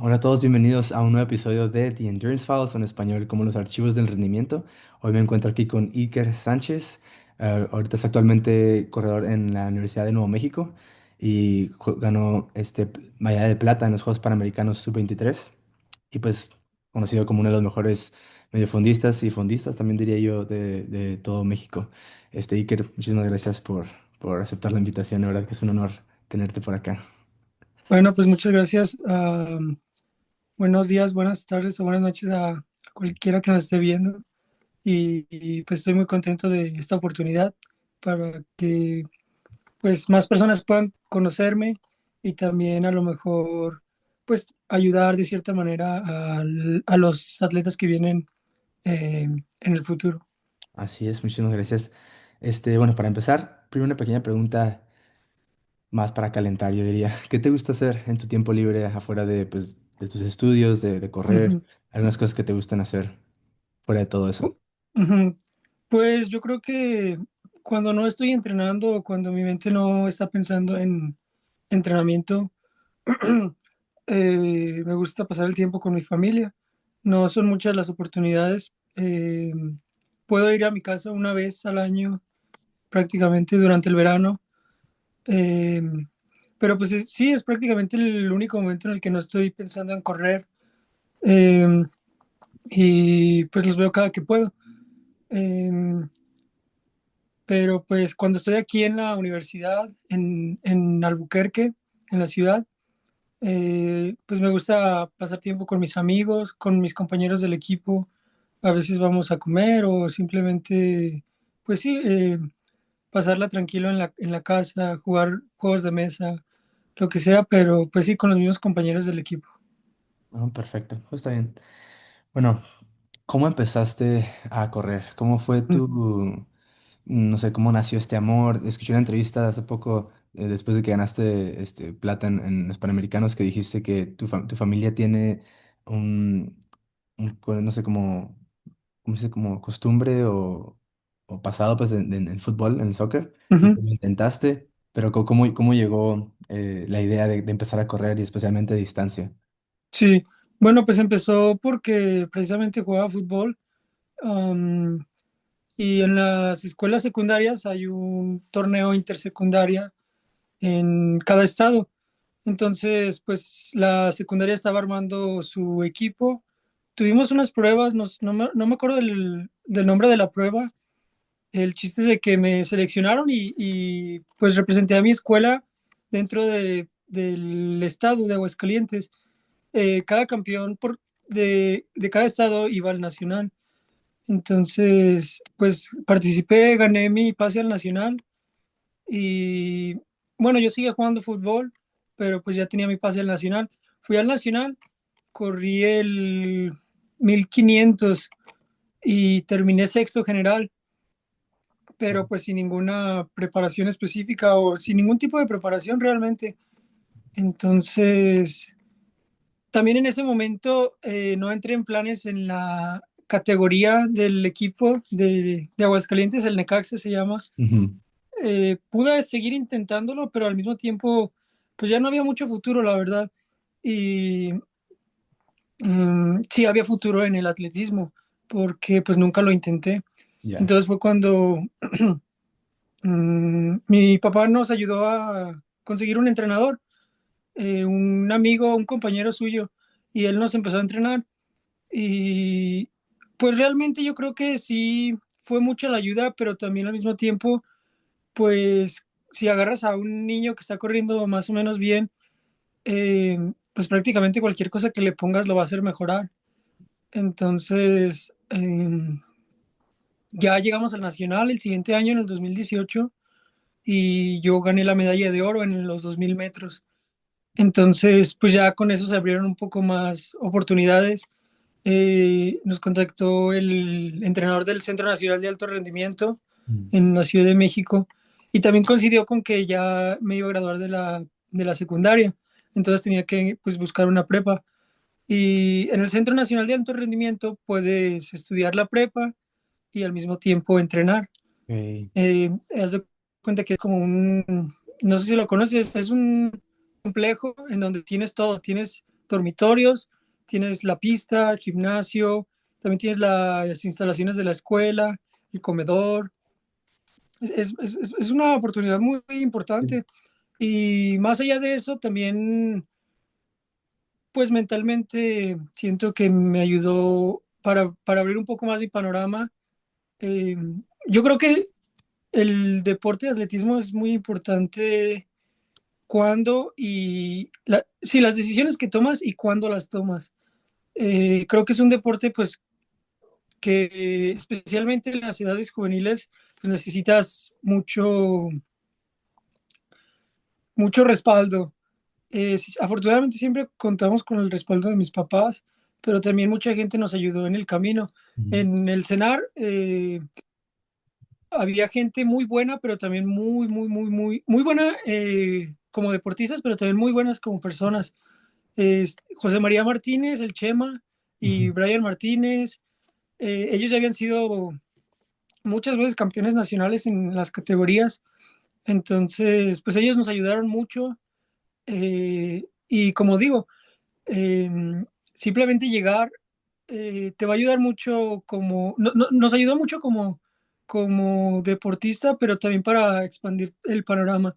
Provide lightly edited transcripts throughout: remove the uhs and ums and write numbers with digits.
Hola a todos, bienvenidos a un nuevo episodio de The Endurance Files, en español como los archivos del rendimiento. Hoy me encuentro aquí con Iker Sánchez. Ahorita es actualmente corredor en la Universidad de Nuevo México y ganó medalla de plata en los Juegos Panamericanos Sub-23 y pues conocido como uno de los mejores mediofondistas y fondistas, también diría yo, de todo México. Iker, muchísimas gracias por aceptar la invitación, la verdad que es un honor tenerte por acá. Bueno, pues muchas gracias. Buenos días, buenas tardes o buenas noches a cualquiera que nos esté viendo. Pues estoy muy contento de esta oportunidad para que pues más personas puedan conocerme y también a lo mejor pues ayudar de cierta manera a los atletas que vienen en el futuro. Así es, muchísimas gracias. Bueno, para empezar, primero una pequeña pregunta más para calentar, yo diría. ¿Qué te gusta hacer en tu tiempo libre afuera de, pues, de tus estudios, de correr? Ujú. Algunas cosas que te gustan hacer fuera de todo eso. Ujú. Pues yo creo que cuando no estoy entrenando o cuando mi mente no está pensando en entrenamiento, me gusta pasar el tiempo con mi familia. No son muchas las oportunidades. Puedo ir a mi casa una vez al año, prácticamente durante el verano. eh, pero pues sí, es prácticamente el único momento en el que no estoy pensando en correr. eh, y pues los veo cada que puedo. Eh, pero pues cuando estoy aquí en la universidad, en Albuquerque, en la ciudad, pues me gusta pasar tiempo con mis amigos, con mis compañeros del equipo. A veces vamos a comer o simplemente, pues sí, pasarla tranquilo en la casa, jugar juegos de mesa, lo que sea, pero pues sí, con los mismos compañeros del equipo. Ah, perfecto, pues está bien. Bueno, ¿cómo empezaste a correr? ¿Cómo fue no sé, cómo nació este amor? Escuché una entrevista hace poco, después de que ganaste plata en los Panamericanos, que dijiste que tu familia tiene un, pues, no sé, ¿cómo se dice? Como costumbre o pasado pues en el fútbol, en el soccer, y Ujú. que lo intentaste, pero ¿cómo llegó la idea de empezar a correr y especialmente a distancia? Sí, bueno, pues empezó porque precisamente jugaba fútbol. am, y en las escuelas secundarias hay un torneo intersecundaria en cada estado. Entonces, pues la secundaria estaba armando su equipo. Tuvimos unas pruebas, no me acuerdo del nombre de la prueba. El chiste es de que me seleccionaron pues representé a mi escuela dentro del estado de Aguascalientes. Cada campeón de cada estado iba al nacional. Entonces, pues participé, gané mi pase al nacional y bueno, yo seguía jugando fútbol, pero pues ya tenía mi pase al nacional. Fui al nacional, corrí el 1500 y terminé sexto general, pero pues sin ninguna preparación específica o sin ningún tipo de preparación realmente. Entonces, también en ese momento no entré en planes en la categoría del equipo de Aguascalientes, el Necaxa se llama. Ujú. Pude seguir intentándolo, pero al mismo tiempo, pues ya no había mucho futuro, la verdad. Y sí había futuro en el atletismo, porque pues nunca lo intenté. Ya. Entonces fue cuando mi papá nos ayudó a conseguir un entrenador, un amigo, un compañero suyo, y él nos empezó a entrenar. Y pues realmente yo creo que sí fue mucha la ayuda, pero también al mismo tiempo, pues si agarras a un niño que está corriendo más o menos bien, pues prácticamente cualquier cosa que le pongas lo va a hacer mejorar. Entonces, ya llegamos al Nacional el siguiente año, en el 2018, y yo gané la medalla de oro en los 2000 metros. Entonces, pues ya con eso se abrieron un poco más oportunidades. Nos contactó el entrenador del Centro Nacional de Alto Rendimiento Mm. en la Ciudad de México y también coincidió con que ya me iba a graduar de la secundaria, entonces tenía que pues, buscar una prepa. Y en el Centro Nacional de Alto Rendimiento puedes estudiar la prepa y al mismo tiempo entrenar. Ok. Haz de cuenta que es como un, no sé si lo conoces, es un complejo en donde tienes todo, tienes dormitorios, tienes la pista, gimnasio, también tienes las instalaciones de la escuela, el comedor. Es una oportunidad muy, muy importante. Y más allá de eso, también, pues mentalmente siento que me ayudó para abrir un poco más mi panorama. Eh, yo creo que el deporte de atletismo es muy importante cuándo sí, las decisiones que tomas y cuándo las tomas. Creo que es un deporte pues que especialmente en las edades juveniles pues necesitas mucho respaldo. Afortunadamente siempre contamos con el respaldo de mis papás, pero también mucha gente nos ayudó en el camino. Ujú, En el CENAR había gente muy buena, pero también muy, muy, muy, muy, muy buena como deportistas, pero también muy buenas como personas. José María Martínez, el Chema, y ujú. Brian Martínez, ellos ya habían sido muchas veces campeones nacionales en las categorías, entonces pues ellos nos ayudaron mucho y como digo, eh, simplemente llegar te va a ayudar mucho nos ayudó mucho como deportista, pero también para expandir el panorama.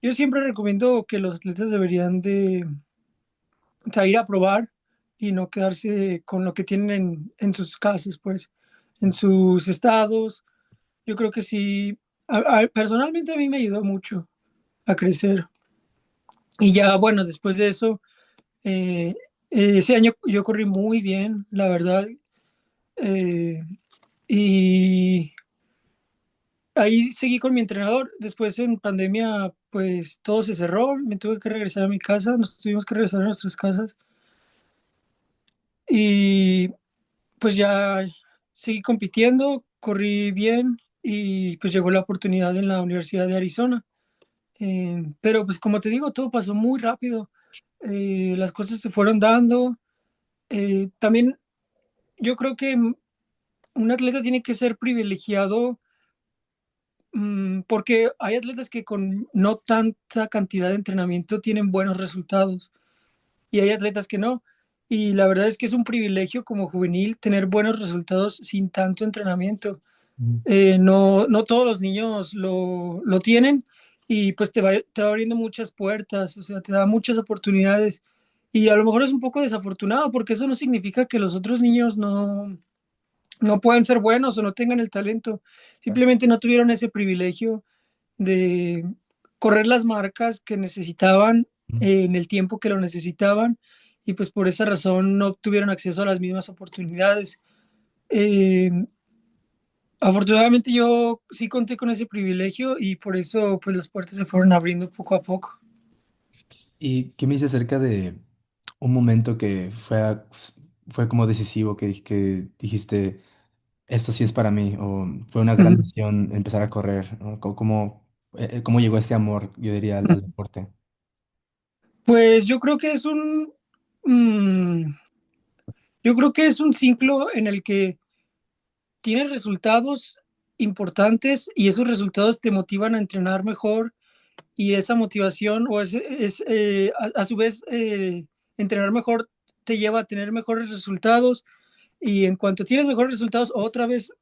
Yo siempre recomiendo que los atletas deberían de salir a probar y no quedarse con lo que tienen en sus casas, pues, en sus estados. Yo creo que sí, personalmente a mí me ayudó mucho a crecer. Y ya, bueno, después de eso, eh, ese año yo corrí muy bien, la verdad. eh, y ahí seguí con mi entrenador. Después en pandemia, pues todo se cerró, me tuve que regresar a mi casa, nos tuvimos que regresar a nuestras casas. Y pues ya seguí compitiendo, corrí bien y pues llegó la oportunidad en la Universidad de Arizona. Pero pues como te digo, todo pasó muy rápido. Las cosas se fueron dando. También yo creo que un atleta tiene que ser privilegiado porque hay atletas que con no tanta cantidad de entrenamiento tienen buenos resultados y hay atletas que no. Y la verdad es que es un privilegio como juvenil tener buenos resultados sin tanto entrenamiento. Ujú. No, no todos los niños lo tienen y pues te va abriendo muchas puertas, o sea, te da muchas oportunidades. Y a lo mejor es un poco desafortunado porque eso no significa que los otros niños no puedan ser buenos o no tengan el talento. Simplemente no tuvieron ese privilegio de correr las marcas que necesitaban en el tiempo que lo necesitaban y pues por esa razón no tuvieron acceso a las mismas oportunidades. Eh, Afortunadamente yo sí conté con ese privilegio y por eso pues las puertas se fueron abriendo poco a poco. ¿Y qué me dices acerca de un momento que fue como decisivo, que dijiste, esto sí es para mí, o fue una gran Ujú. decisión empezar a correr, ¿no? ¿Cómo llegó este amor, yo diría, al deporte? Pues mm, yo creo que es un ciclo en el que tienes resultados importantes y esos resultados te motivan a entrenar mejor y esa motivación a su vez entrenar mejor te lleva a tener mejores resultados y en cuanto tienes mejores resultados otra vez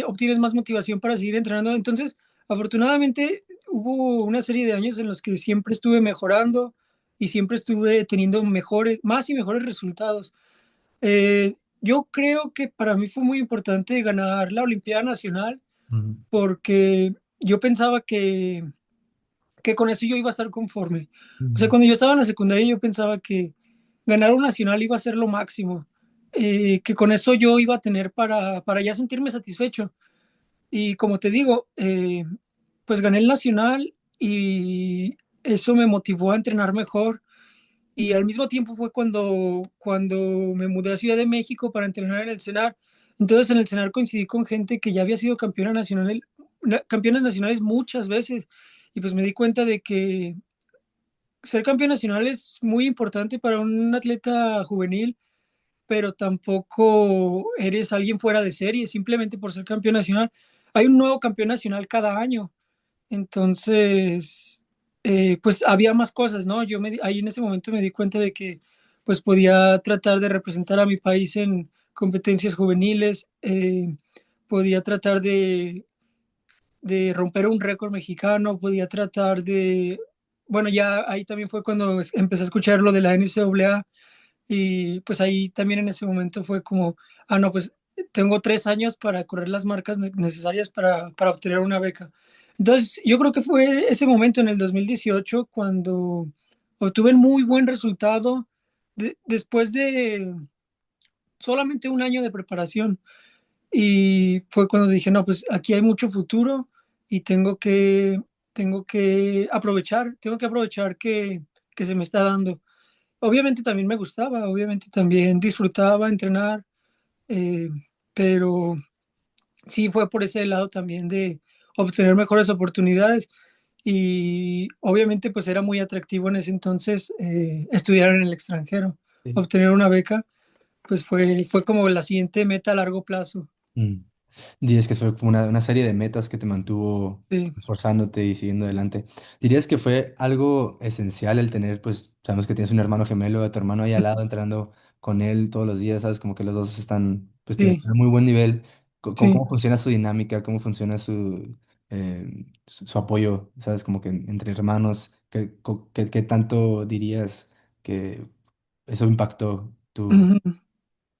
obtienes más motivación para seguir entrenando. Entonces, afortunadamente hubo una serie de años en los que siempre estuve mejorando y siempre estuve teniendo más y mejores resultados. Yo creo que para mí fue muy importante ganar la Olimpiada Nacional Ujú, porque yo pensaba que con eso yo iba a estar conforme. O sea, ujú, cuando yo estaba en la secundaria yo pensaba que ganar un nacional iba a ser lo máximo, que con eso yo iba a tener para ya sentirme satisfecho. Y como te digo, pues gané el nacional y eso me motivó a entrenar mejor. Y al mismo tiempo fue cuando me mudé a Ciudad de México para entrenar en el CENAR. Entonces en el CENAR coincidí con gente que ya había sido campeones nacionales muchas veces. Y pues me di cuenta de que ser campeón nacional es muy importante para un atleta juvenil, pero tampoco eres alguien fuera de serie simplemente por ser campeón nacional. Hay un nuevo campeón nacional cada año. Entonces, pues había más cosas, ¿no? Ahí en ese momento me di cuenta de que pues podía tratar de representar a mi país en competencias juveniles, podía tratar de romper un récord mexicano, podía tratar de, bueno, ya ahí también fue cuando empecé a escuchar lo de la NCAA y pues ahí también en ese momento fue como, ah, no, pues tengo 3 años para correr las marcas necesarias para obtener una beca. Entonces, yo creo que fue ese momento en el 2018 cuando obtuve un muy buen resultado después de solamente un año de preparación. Y fue cuando dije, no, pues aquí hay mucho futuro y tengo que aprovechar que se me está dando. Obviamente también me gustaba, obviamente también disfrutaba entrenar, eh, pero sí fue por ese lado también de obtener mejores oportunidades y obviamente pues era muy atractivo en ese entonces estudiar en el extranjero, Sí. obtener una beca, pues fue como la siguiente meta a largo plazo. Mm. Dirías que fue como una serie de metas que te mantuvo Sí, esforzándote y siguiendo adelante. ¿Dirías que fue algo esencial el tener, pues, sabemos que tienes un hermano gemelo, a tu hermano ahí al lado, entrenando con él todos los días, sabes, como que los dos están, pues, tienes sí, un muy buen nivel. sí. ¿Cómo funciona su dinámica? ¿Cómo funciona su apoyo, sabes, como que entre hermanos? ¿Qué tanto dirías que eso impactó tu... Ujú.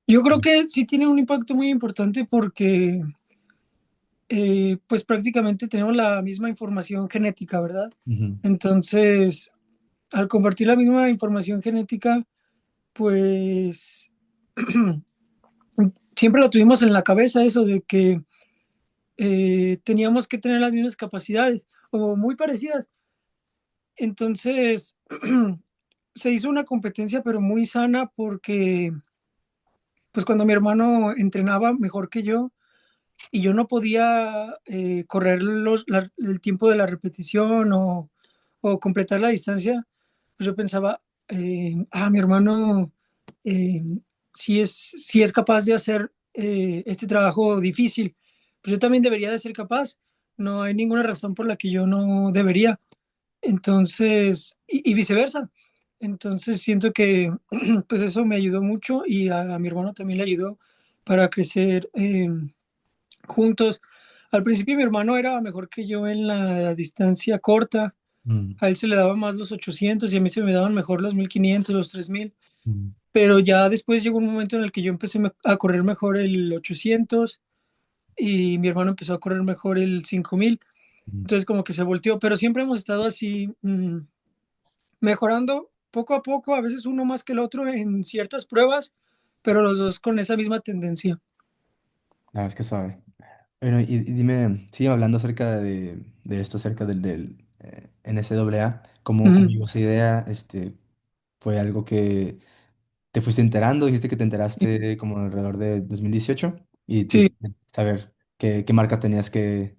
Yo creo que sí tiene un impacto muy importante porque pues prácticamente tenemos la misma información genética, ¿verdad? Ujú, Entonces, al compartir la misma información genética, pues siempre lo tuvimos en la cabeza eso de que teníamos que tener las mismas capacidades o muy parecidas. Entonces, se hizo una competencia, pero muy sana porque, pues cuando mi hermano entrenaba mejor que yo, y yo no podía correr el tiempo de la repetición o completar la distancia, pues yo pensaba, mi hermano eh, sí es capaz de hacer este trabajo difícil, pues yo también debería de ser capaz, no hay ninguna razón por la que yo no debería, entonces, y viceversa. Entonces siento que pues eso me ayudó mucho y a mi hermano también le ayudó para crecer juntos. Al principio mi hermano era mejor que yo en la distancia corta. mm, A él se le daban más los 800 y a mí se me daban mejor los 1500, los 3000. mm, Pero ya después llegó un momento en el que yo empecé a correr mejor el 800 y mi hermano empezó a correr mejor el 5000. mm. Entonces como que se volteó, pero siempre hemos estado así mejorando poco a poco, a veces uno más que el otro en ciertas pruebas, pero los dos con esa misma tendencia. La verdad es que suave. Bueno, y dime, sigue hablando acerca de esto, acerca del NCAA. ¿Cómo Ujú. llegó esa idea? ¿Fue algo que te fuiste enterando? Dijiste que te enteraste como alrededor de 2018 y Sí. tuviste que saber qué marcas tenías que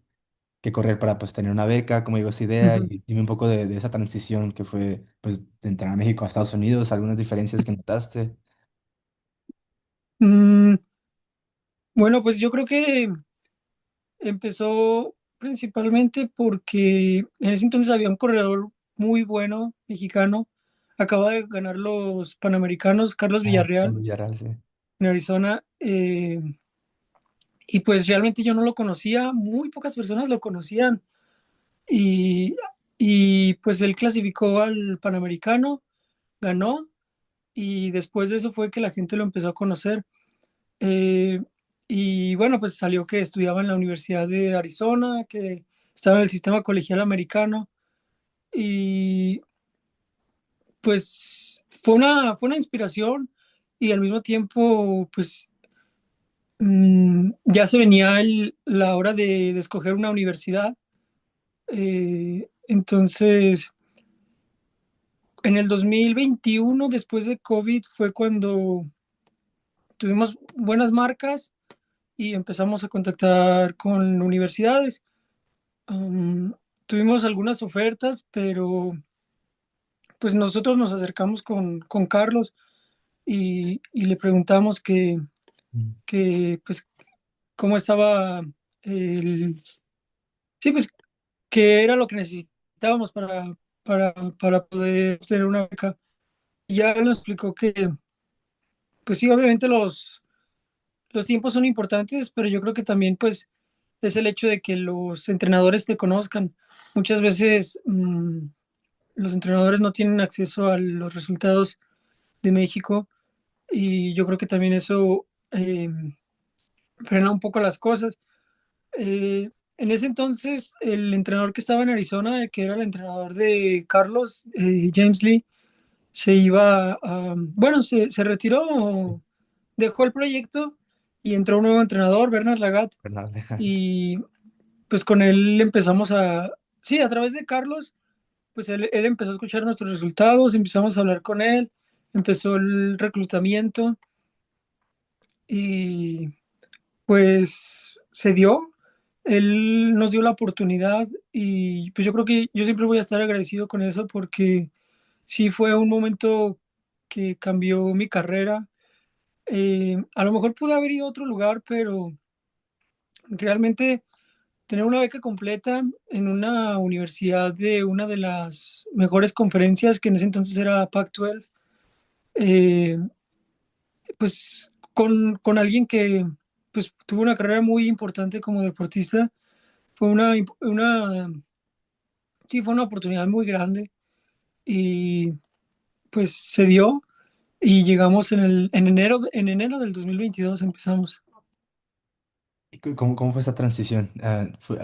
correr para pues tener una beca. ¿Cómo llegó esa idea? Ujú. Y dime un poco de esa transición que fue pues de entrar a México a Estados Unidos, algunas diferencias que notaste. Mm, bueno, pues yo creo que empezó principalmente porque en ese entonces había un corredor muy bueno, mexicano. Acaba de ganar los Panamericanos, Carlos Ah, Villarreal, Carlos Villarreal, sí. en Arizona. Y pues realmente yo no lo conocía, muy pocas personas lo conocían. Y, y pues él clasificó al Panamericano, ganó. Y después de eso fue que la gente lo empezó a conocer. Eh, y bueno, pues salió que estudiaba en la Universidad de Arizona, que estaba en el sistema colegial americano y pues fue una inspiración y al mismo tiempo pues ya se venía la hora de escoger una universidad. Entonces, en el 2021, después de COVID, fue cuando tuvimos buenas marcas y empezamos a contactar con universidades. Um, Tuvimos algunas ofertas, pero pues nosotros nos acercamos con Carlos y le preguntamos Mm, pues cómo estaba sí, pues qué era lo que necesitábamos para poder tener una beca. ya nos explicó que, pues sí, obviamente los tiempos son importantes, pero yo creo que también, pues, es el hecho de que los entrenadores te conozcan. Muchas veces los entrenadores no tienen acceso a los resultados de México y yo creo que también eso frena un poco las cosas. En ese entonces, el entrenador que estaba en Arizona, que era el entrenador de Carlos, James Lee, bueno, se retiró, dejó el proyecto y entró un nuevo entrenador, Bernard Lagat, Bernal, deja. y pues con él empezamos sí, a través de Carlos, pues él empezó a escuchar nuestros resultados, empezamos a hablar con él, empezó el reclutamiento y pues se dio, él nos dio la oportunidad y pues yo creo que yo siempre voy a estar agradecido con eso porque sí fue un momento que cambió mi carrera. A lo mejor pude haber ido a otro lugar, pero realmente tener una beca completa en una universidad de una de las mejores conferencias, que en ese entonces era Pac-12, eh, pues con alguien que pues tuvo una carrera muy importante como deportista, fue sí, fue una oportunidad muy grande y pues se dio y llegamos en enero del 2022 empezamos. ¿Y cómo fue esa transición?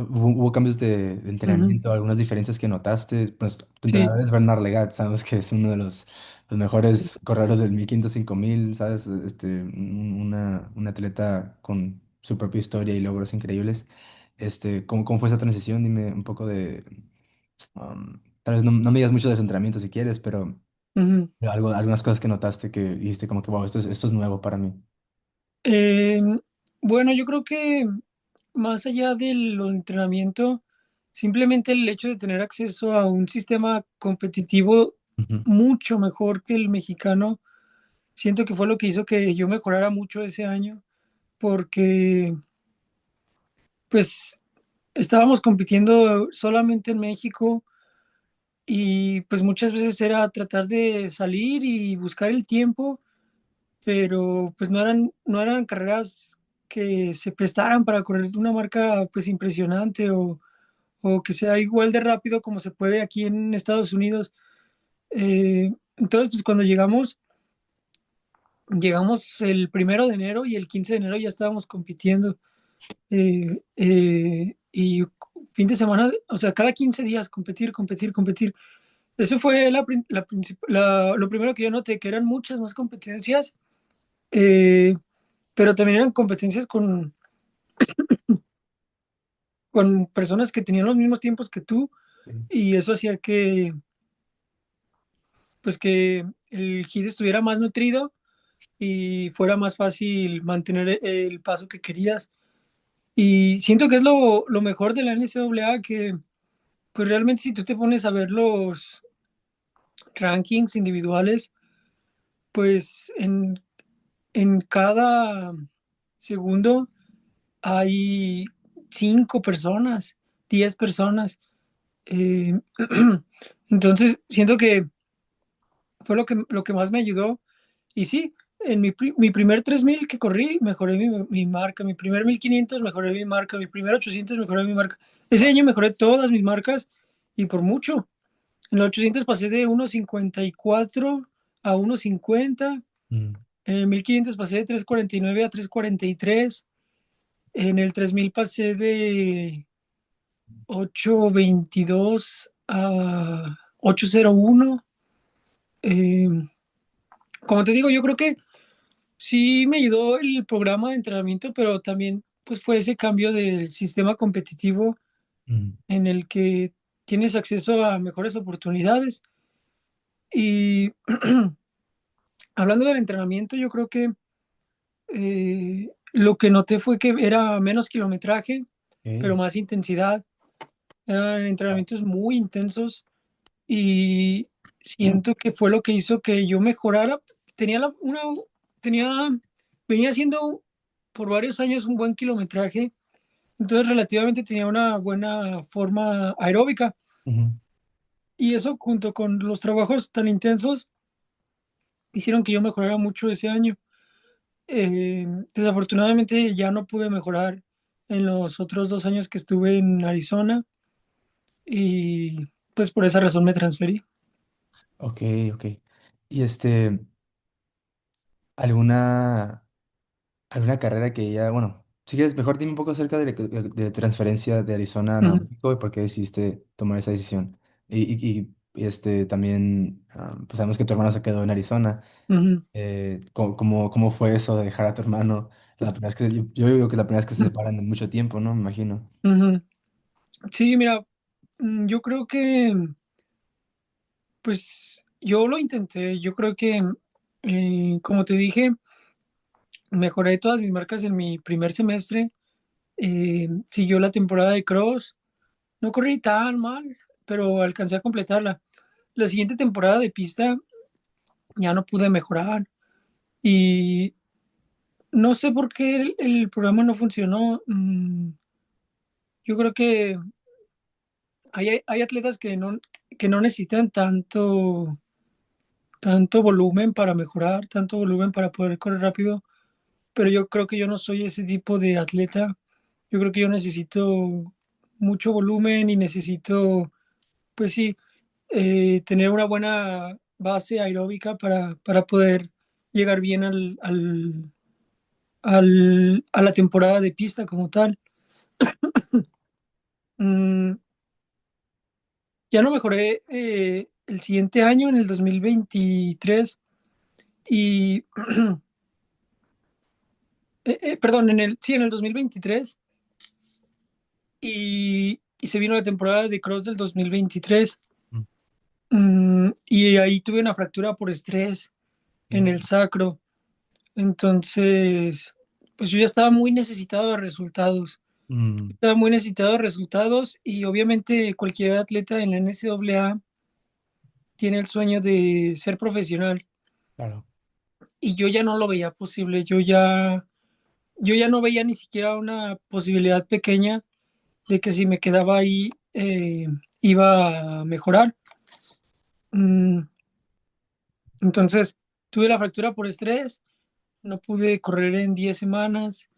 ¿Hubo cambios de Ujú. entrenamiento, algunas diferencias que notaste? Pues tu Sí, entrenador es Bernard Legat, sabes que es uno de los mejores corredores del 1500, 5000, ¿sabes? Un atleta con su propia historia y logros increíbles. ¿Cómo fue esa transición? Dime un poco tal vez no me digas mucho de su entrenamiento si quieres, pero ujú. algunas cosas que notaste que dijiste como que, wow, esto es nuevo para mí. Eh, bueno, yo creo que más allá del entrenamiento, simplemente el hecho de tener acceso a un sistema competitivo Ujú, mucho mejor que el mexicano, siento que fue lo que hizo que yo mejorara mucho ese año, porque pues estábamos compitiendo solamente en México y pues muchas veces era tratar de salir y buscar el tiempo, pero pues no eran carreras que se prestaran para correr una marca pues impresionante o que sea igual de rápido como se puede aquí en Estados Unidos. Entonces, pues cuando llegamos el 1 de enero y el 15 de enero ya estábamos compitiendo. Y fin de semana, o sea, cada 15 días competir, competir, competir. Eso fue lo primero que yo noté, que eran muchas más competencias, eh, pero también eran competencias con personas que tenían los mismos tiempos que tú sí. y eso hacía pues que el hit estuviera más nutrido y fuera más fácil mantener el paso que querías. Y siento que es lo mejor de la NCAA, que pues realmente si tú te pones a ver los rankings individuales, pues en cada segundo hay 5 personas, 10 personas. Eh, entonces, siento que fue lo que más me ayudó. Y sí, en mi primer 3000 que corrí, mejoré mi marca. Mi primer 1500 mejoré mi marca. Mi primer 800 mejoré mi marca. Ese año mejoré todas mis marcas y por mucho. En los 800 pasé de 1.54 a 1.50. Mm, En el 1500 pasé de 3.49 a 3.43. En el 3000 pasé de 8.22 a 8.01. Eh, como te digo, yo creo que sí me ayudó el programa de entrenamiento, pero también pues fue ese cambio del sistema competitivo mm, en el que tienes acceso a mejores oportunidades. Y hablando del entrenamiento, yo creo que lo que noté fue que era menos kilometraje, pero ok. más intensidad. Eran entrenamientos muy intensos y siento que fue lo que hizo que yo mejorara. Tenía tenía, venía haciendo por varios años un buen kilometraje, entonces relativamente tenía una buena forma aeróbica Ujú, y eso junto con los trabajos tan intensos hicieron que yo mejorara mucho ese año. Eh, Desafortunadamente ya no pude mejorar en los otros 2 años que estuve en Arizona y pues por esa razón me transferí. Ok, ok. Y ¿alguna, alguna carrera que ya, bueno, si quieres, mejor dime un poco acerca de transferencia de Arizona a Nuevo Ujú, México y por qué decidiste tomar esa decisión? Y también, pues sabemos que tu hermano se quedó en Arizona. ujú, ¿Cómo fue eso de dejar a tu hermano? La primera vez que, yo digo que es la primera vez que se ujú, separan en mucho tiempo, ¿no? Me imagino. ujú. Sí, mira, yo creo que pues yo lo intenté, yo creo que como te dije, mejoré todas mis marcas en mi primer semestre, siguió la temporada de cross, no corrí tan mal, pero alcancé a completarla. La siguiente temporada de pista ya no pude mejorar y no sé por qué el programa no funcionó. Yo creo que hay atletas que no necesitan tanto volumen para mejorar, tanto volumen para poder correr rápido, pero yo creo que yo no soy ese tipo de atleta. Yo creo que yo necesito mucho volumen y necesito, pues sí, tener una buena base aeróbica para poder llegar bien a la temporada de pista como tal. Mm, ya no mejoré el siguiente año, en el 2023, y, perdón, sí, en el 2023, y se vino la temporada de cross del 2023. Mm. Y ahí tuve una fractura por estrés en el Mm, sacro. Entonces, pues yo ya estaba muy necesitado de resultados. mm, Estaba muy necesitado de resultados y obviamente cualquier atleta en la NCAA tiene el sueño de ser profesional claro. y yo ya no lo veía posible. Yo ya no veía ni siquiera una posibilidad pequeña de que si me quedaba ahí iba a mejorar. Mm, entonces, tuve la fractura por estrés, no pude correr en 10 semanas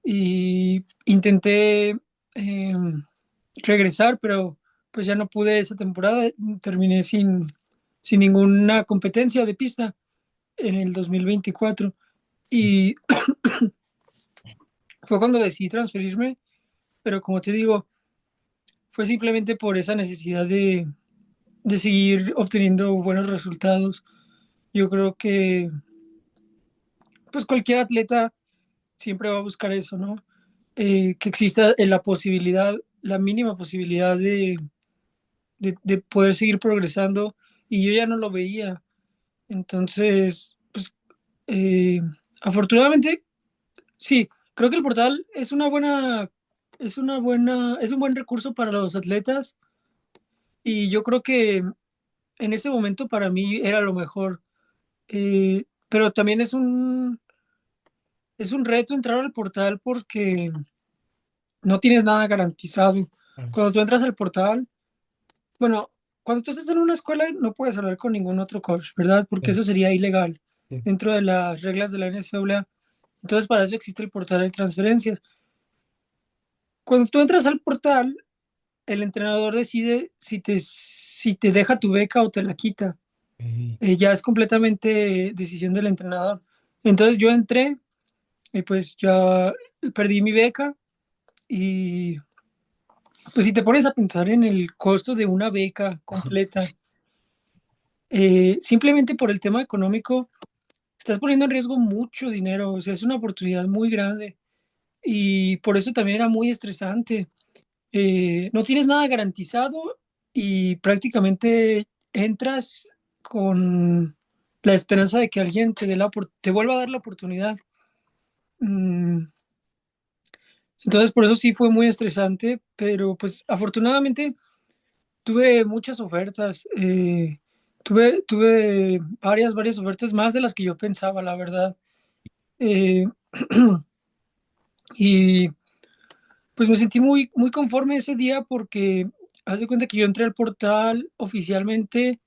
y intenté eh, regresar, pero pues ya no pude esa temporada. Terminé sin ninguna competencia de pista en el 2024 y fue cuando decidí transferirme, pero como te digo, fue simplemente por esa necesidad de seguir obteniendo buenos resultados. Yo creo que pues cualquier atleta siempre va a buscar eso, ¿no? Que exista la posibilidad, la mínima posibilidad de poder seguir progresando y yo ya no lo veía. Entonces, pues eh, afortunadamente, sí, creo que el portal es un buen recurso para los atletas y yo creo que en ese momento para mí era lo mejor. Pero también es un reto entrar al portal porque no tienes nada garantizado. Claro. Cuando tú entras al portal, bueno, cuando tú estás en una escuela no puedes hablar con ningún otro coach, ¿verdad? Porque Sí, eso sería ilegal sí. dentro de las reglas de la NCAA. Entonces, para eso existe el portal de transferencias. Cuando tú entras al portal, el entrenador decide si te deja tu beca o te la quita. Ok. Ya es completamente decisión del entrenador. Entonces yo entré y pues ya perdí mi beca y pues si te pones a pensar en el costo de una beca completa, simplemente por el tema económico, estás poniendo en riesgo mucho dinero, o sea, es una oportunidad muy grande y por eso también era muy estresante. No tienes nada garantizado y prácticamente entras con la esperanza de que alguien te vuelva a dar la oportunidad. Mm, entonces, por eso sí fue muy estresante, pero pues afortunadamente tuve muchas ofertas. Tuve varias ofertas, más de las que yo pensaba, la verdad. Eh, y pues me sentí muy conforme ese día porque haz de cuenta que yo entré al portal oficialmente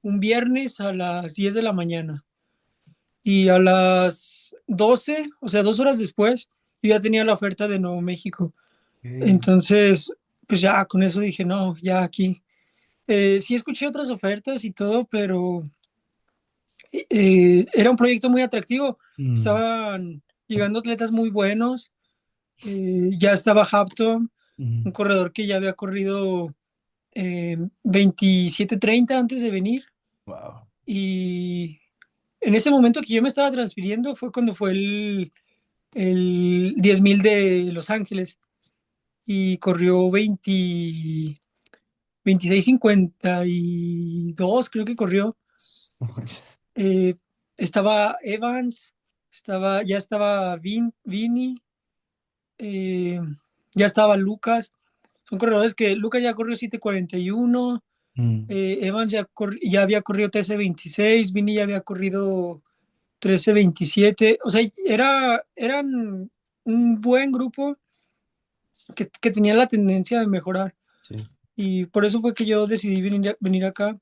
un viernes a las 10 de la mañana. y a las 12, o sea, 2 horas después, yo ya tenía la oferta de Nuevo México. Ok. Entonces, pues ya con eso dije, no, ya aquí. Sí escuché otras ofertas y todo, pero era un proyecto muy atractivo. Mm, Estaban llegando atletas muy buenos. Ya estaba Hampton, mm, un corredor que ya había corrido 27:30 antes de venir. wow. Y en ese momento que yo me estaba transfiriendo fue cuando fue el 10,000 de Los Ángeles y corrió 26:52, creo que corrió. No manches. Eh, Estaba Evans, ya estaba Vini, eh, ya estaba Lucas. Son corredores que Lucas ya corrió 7:41, Mm, Evans ya había corrido 13:26, Vini ya había corrido 13:27. O sea, eran un buen grupo que tenía la tendencia de mejorar. sí. Y por eso fue que yo decidí venir acá.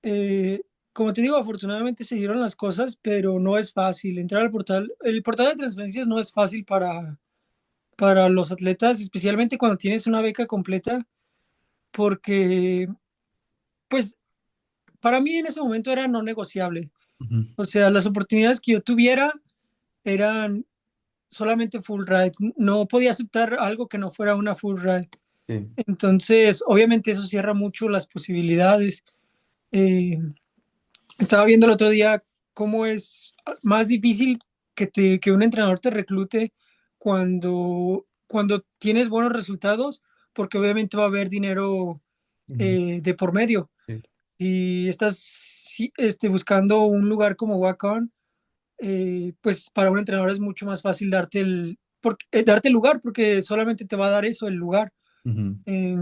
Eh, Como te digo, afortunadamente se dieron las cosas, pero no es fácil entrar al portal. El portal de transferencias no es fácil para los atletas, especialmente cuando tienes una beca completa, porque, pues, para mí en ese momento era no negociable. Ujú, O sea, las oportunidades que yo tuviera eran solamente full ride. No podía aceptar algo que no fuera una full ride. sí. Entonces, obviamente eso cierra mucho las posibilidades. Eh, Estaba viendo el otro día cómo es más difícil que un entrenador te reclute cuando tienes buenos resultados, porque obviamente va a haber dinero Ujú, de por medio. sí. Y estás buscando un lugar como Wacom, pues para un entrenador es mucho más fácil darte el lugar, porque solamente te va a dar eso, el lugar. Ujú, Eh,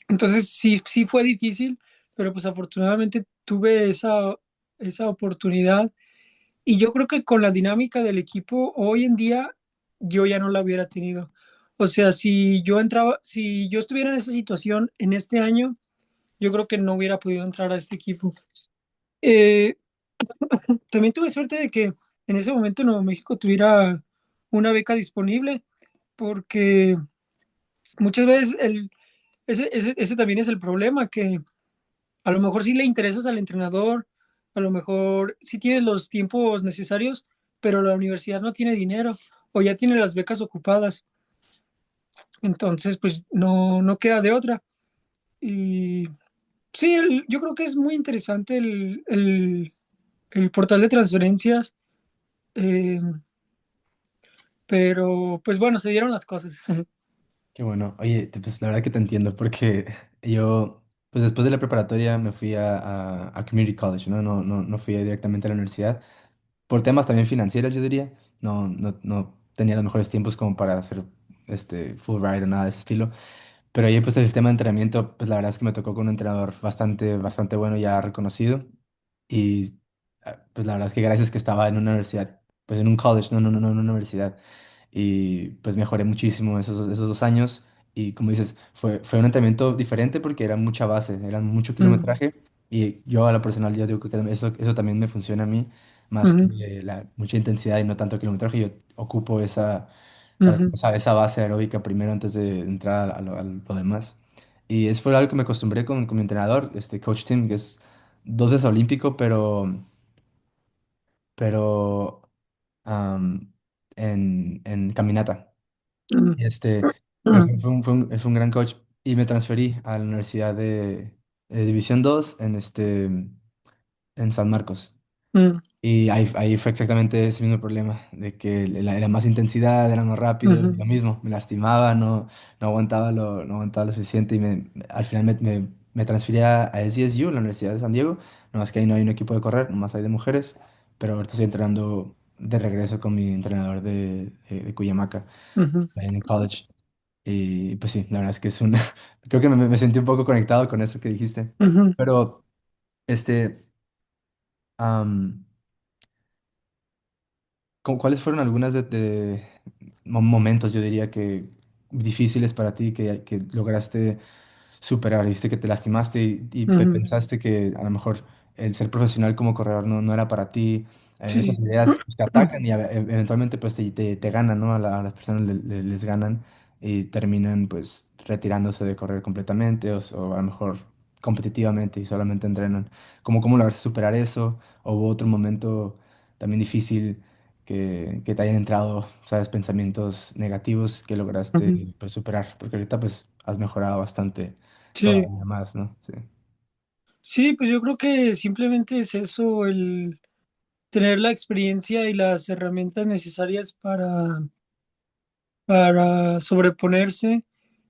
entonces sí fue difícil, pero pues afortunadamente tuve esa oportunidad. Y yo creo que con la dinámica del equipo hoy en día, yo ya no la hubiera tenido. O sea, si yo estuviera en esa situación en este año, yo creo que no hubiera podido entrar a este equipo. Eh, También tuve suerte de que en ese momento Nuevo México tuviera una beca disponible, porque muchas veces ese también es el problema, que a lo mejor sí le interesas al entrenador, a lo mejor sí tienes los tiempos necesarios, pero la universidad no tiene dinero o ya tiene las becas ocupadas. Entonces, pues no queda de otra. Y sí, yo creo que es muy interesante el portal de transferencias, eh, pero pues bueno, se dieron las cosas. Qué bueno. Oye, pues la verdad que te entiendo porque yo, pues después de la preparatoria me fui a Community College, ¿no? No fui directamente a la universidad. Por temas también financieros, yo diría. No tenía los mejores tiempos como para hacer full ride o nada de ese estilo. Pero ahí pues el sistema de entrenamiento, pues la verdad es que me tocó con un entrenador bastante bueno, ya reconocido. Y pues la verdad es que gracias que estaba en una universidad, pues en un college, no, en una universidad. Y pues mejoré muchísimo esos 2 años. Y como dices, fue un entrenamiento diferente porque era mucha base, era mucho Mm, kilometraje. Y yo a la personal, yo digo que eso también me funciona a mí, más ujú, que la mucha intensidad y no tanto kilometraje. Yo ocupo ¿sabes? ujú, Esa base aeróbica primero antes de entrar a lo demás. Y eso fue algo que me acostumbré con mi entrenador, Coach Tim, que es 2 veces olímpico, pero am, en caminata. mm, Y mm, fue un gran coach y me transferí a la Universidad de División 2 en San Marcos. mm, Y ahí fue exactamente ese mismo problema, de que era más intensidad, era más rápido, y ujú, lo mismo, me lastimaba, no aguantaba lo suficiente y al final me transferí a SDSU, la Universidad de San Diego, nomás que ahí no hay un equipo de correr, nomás hay de mujeres, pero ahorita estoy entrenando de regreso con mi entrenador de Cuyamaca, ujú, ahí en el college. Y pues sí, la verdad es que creo que me sentí un poco conectado con eso que dijiste, ujú, pero este... am, ¿cuáles fueron algunas de momentos, yo diría que difíciles para ti que lograste superar? Dijiste que te lastimaste y ujú. pensaste que a lo mejor el ser profesional como corredor no era para ti. Esas Sí. ideas pues, te atacan y eventualmente pues te ganan, ¿no? A las personas les ganan y terminan pues retirándose de correr completamente o a lo mejor competitivamente y solamente entrenan. ¿Cómo lograste superar eso? ¿O hubo otro momento también difícil que te hayan entrado, sabes, pensamientos negativos que Ujú. lograste pues superar? Porque ahorita pues has mejorado bastante Sí, todavía más, ¿no? Sí. sí, pues yo creo que simplemente es eso, el tener la experiencia y las herramientas necesarias para sobreponerse.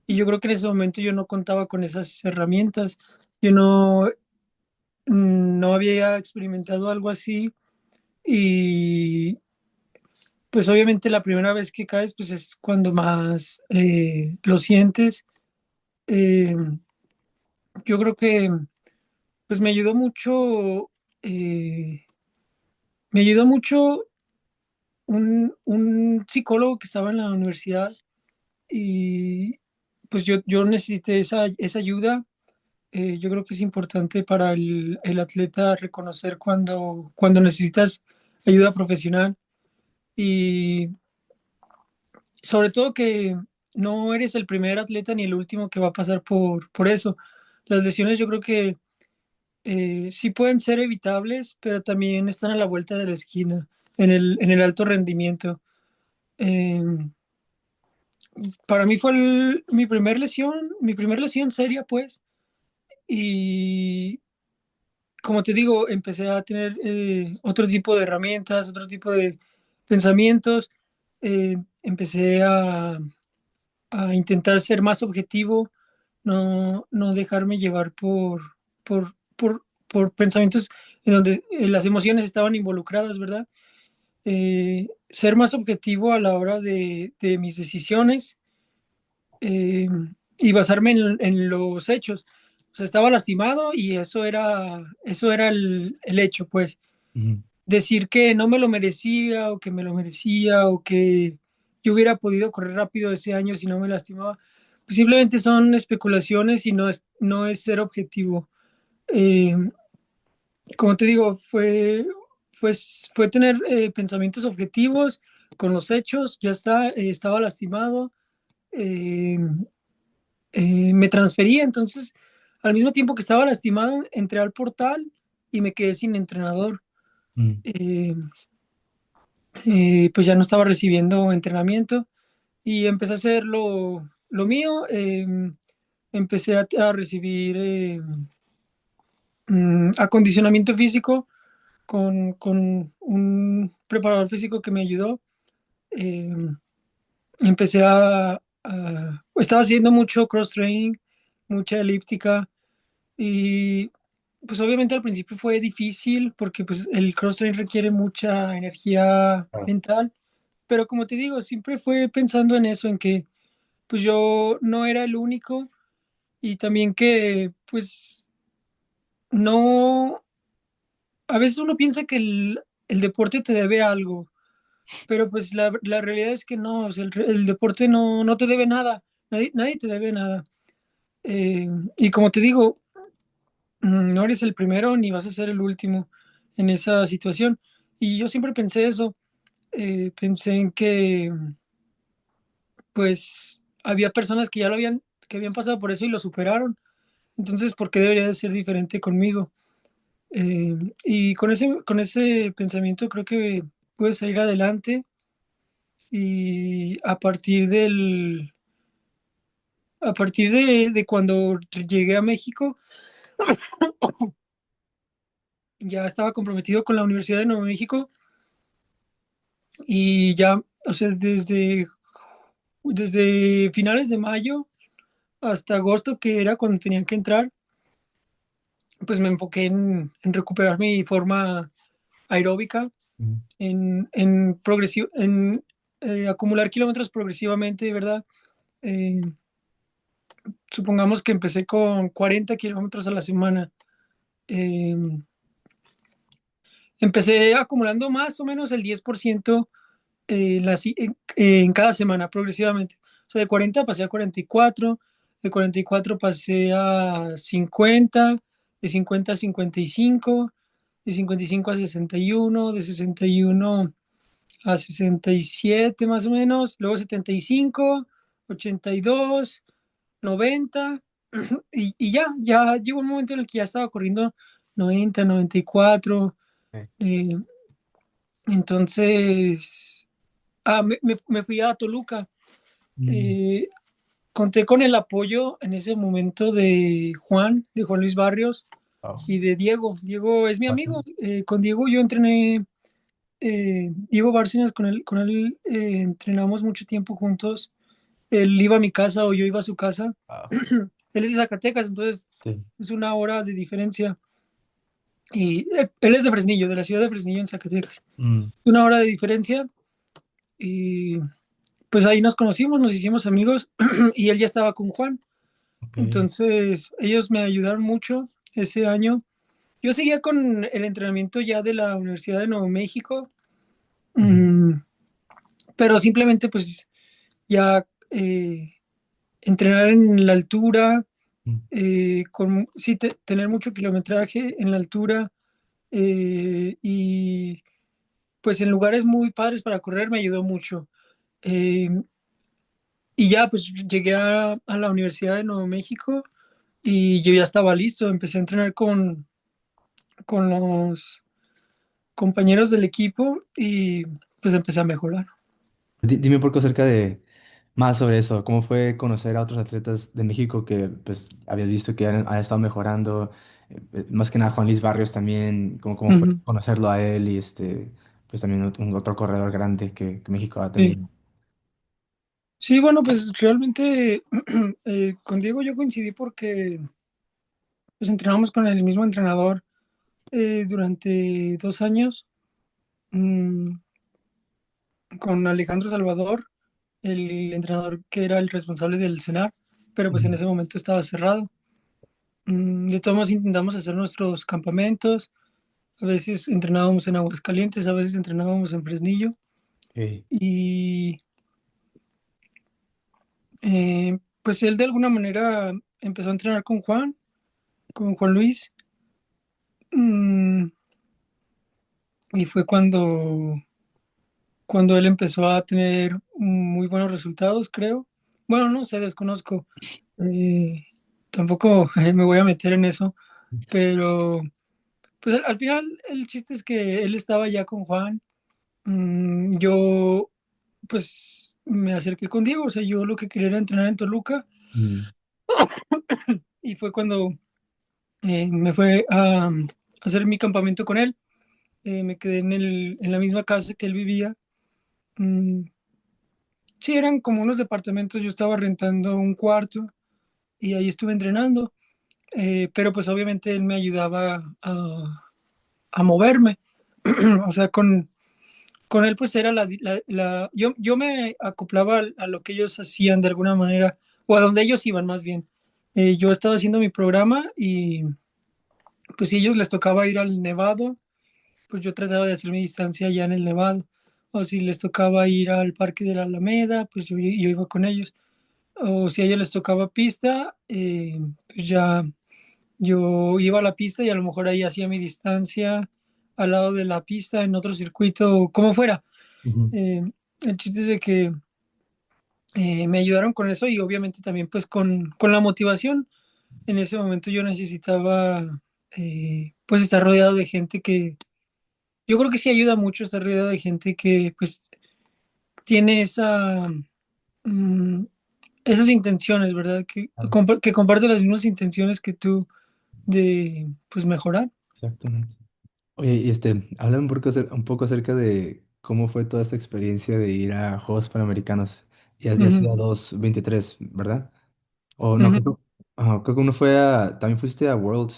Y yo creo que en ese momento yo no contaba con esas herramientas. Yo no había experimentado algo así y pues obviamente la primera vez que caes pues es cuando más lo sientes. Eh, yo creo que pues eh, me ayudó mucho un psicólogo que estaba en la universidad y pues yo necesité esa ayuda. Yo creo que es importante para el atleta reconocer cuando necesitas ayuda profesional y sobre todo que no eres el primer atleta ni el último que va a pasar por eso. Las lesiones yo creo que sí pueden ser evitables, pero también están a la vuelta de la esquina en el alto rendimiento. Eh, para mí fue mi primer lesión seria, pues, y como te digo, empecé a tener otro tipo de herramientas, otro tipo de pensamientos, empecé a intentar ser más objetivo, no dejarme llevar por pensamientos en donde las emociones estaban involucradas, ¿verdad? Ser más objetivo a la hora de mis decisiones eh, y basarme en los hechos. O sea, estaba lastimado y eso era el hecho, pues. Ujú, Decir que no me lo merecía o que me lo merecía o que yo hubiera podido correr rápido ese año si no me lastimaba, pues simplemente son especulaciones y no es ser objetivo. Eh, como te digo, fue, fue tener pensamientos objetivos con los hechos, ya está, estaba lastimado, eh, me transferí, entonces al mismo tiempo que estaba lastimado, entré al portal y me quedé sin entrenador. ujú, Eh, pues ya no estaba recibiendo entrenamiento y empecé a hacer lo mío. Empecé a recibir acondicionamiento físico con un preparador físico que me ayudó. Eh, empecé estaba haciendo mucho cross training, mucha elíptica y pues obviamente al principio fue difícil porque pues el cross training requiere mucha energía claro. mental, pero como te digo, siempre fue pensando en eso, en que pues yo no era el único y también que pues no, a veces uno piensa que el deporte te debe algo, pero pues la realidad es que no, o sea, el deporte no te debe nada, nadie te debe nada. Eh, y como te digo, no eres el primero ni vas a ser el último en esa situación. Y yo siempre pensé eso, pensé en que pues había personas que que habían pasado por eso y lo superaron. Entonces, ¿por qué debería de ser diferente conmigo? Y con ese pensamiento creo que pude salir adelante y a partir de cuando llegué a México, ya estaba comprometido con la Universidad de Nuevo México y ya, o sea, desde finales de mayo hasta agosto, que era cuando tenían que entrar, pues me enfoqué en recuperar mi forma aeróbica, Ujú, en acumular kilómetros progresivamente, ¿verdad? Eh, supongamos que empecé con 40 kilómetros a la semana. Eh, empecé acumulando más o menos el 10% en cada semana, progresivamente. O sea, de 40 pasé a 44, de 44 pasé a 50, de 50 a 55, de 55 a 61, de 61 a 67 más o menos, luego 75, 82, 90, y ya llegó un momento en el que ya estaba corriendo 90, 94, Ok. eh, entonces me fui a Toluca. Mm, eh, Conté con el apoyo en ese momento de Juan Luis Barrios wow. y de Diego. Diego es mi amigo. Bastante. Con Diego yo entrené, Diego Bárcenas, con él entrenamos mucho tiempo juntos. Él iba a mi casa o yo iba a su casa. Wow. Él es de Zacatecas, entonces Sí. es una hora de diferencia. Y él es de Fresnillo, de la ciudad de Fresnillo en Zacatecas. Mm, Una hora de diferencia. Y pues ahí nos conocimos, nos hicimos amigos y él ya estaba con Juan. ok. Entonces ellos me ayudaron mucho ese año. Yo seguía con el entrenamiento ya de la Universidad de Nuevo México, Ujú, mm, pero simplemente pues ya entrenar en la altura, mm, sí, tener mucho kilometraje en la altura, y pues en lugares muy padres para correr me ayudó mucho. Eh, y ya pues llegué a la Universidad de Nuevo México y yo ya estaba listo, empecé a entrenar con los compañeros del equipo y pues empecé a mejorar. Dime un poco acerca de más sobre eso. ¿Cómo fue conocer a otros atletas de México que pues habías visto que han estado mejorando? Más que nada Juan Luis Barrios también. ¿Cómo fue Ujú. conocerlo a él y pues también un otro corredor grande que México ha Sí. tenido? Sí, bueno, pues realmente con Diego yo coincidí porque pues entrenamos con el mismo entrenador durante 2 años, mm, con Alejandro Salvador, el entrenador que era el responsable del CENAR, pero pues en Ujú. ese momento estaba cerrado. De todos modos intentamos hacer nuestros campamentos, a veces entrenábamos en Aguascalientes, a veces entrenábamos en Fresnillo Ok. y pues él de alguna manera empezó a entrenar con Juan Luis, mm, y fue cuando él empezó a tener muy buenos resultados, creo. Bueno, no sé, desconozco. Eh, Tampoco me voy a meter en eso, pero pues al final el chiste es que él estaba ya con Juan. Yo pues me acerqué con Diego, o sea, yo lo que quería era entrenar en Toluca Mm, y fue cuando me fue a hacer mi campamento con él. Me quedé en la misma casa que él vivía. Mm, sí, eran como unos departamentos, yo estaba rentando un cuarto y ahí estuve entrenando, pero pues obviamente él me ayudaba a moverme. O sea, con él pues era yo me acoplaba a lo que ellos hacían de alguna manera, o a donde ellos iban más bien. Yo estaba haciendo mi programa y pues si a ellos les tocaba ir al Nevado, pues yo trataba de hacer mi distancia ya en el Nevado. O si les tocaba ir al Parque de la Alameda, pues yo iba con ellos. O si a ellos les tocaba pista, pues ya yo iba a la pista y a lo mejor ahí hacía mi distancia al lado de la pista en otro circuito, como fuera. ujú. Eh, el chiste es de que me ayudaron con eso y obviamente también pues con la motivación. En ese momento yo necesitaba pues estar rodeado de gente que, yo creo que sí ayuda mucho estar rodeado de gente que pues tiene mm, esas intenciones, ¿verdad? Claro, Que comparte las mismas intenciones que tú de pues mejorar. exactamente. Oye, y háblame un poco acerca de cómo fue toda esta experiencia de ir a Juegos Panamericanos. Y has Ujú, sido a 2:23, ¿verdad? O no, ujú. creo que uno también fuiste a World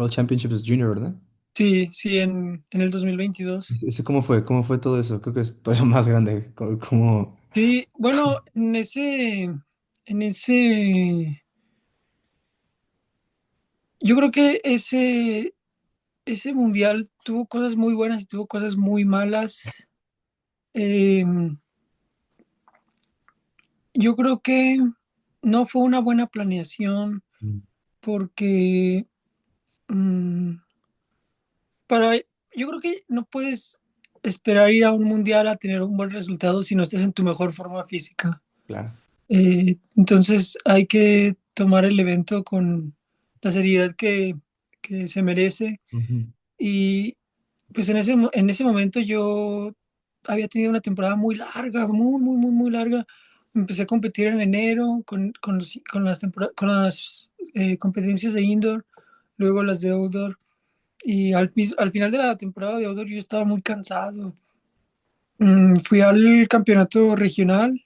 Championships Junior, ¿verdad? Sí, sí, en el 2022. ¿Ese cómo fue? ¿Cómo fue todo eso? Creo que es todavía más grande. Sí, bueno, en ese, yo creo que ese mundial tuvo cosas muy buenas y tuvo cosas muy malas. Eh, yo creo que no fue una buena planeación Mm, porque, mm, para, yo creo que no puedes esperar ir a un mundial a tener un buen resultado si no estás en tu mejor forma física. Claro. Entonces hay que tomar el evento con la seriedad que se merece. Ujú. Y pues en ese momento yo había tenido una temporada muy larga, muy larga. Empecé a competir en enero con las competencias de indoor, luego las de outdoor. Y al final de la temporada de outdoor yo estaba muy cansado. Fui al campeonato regional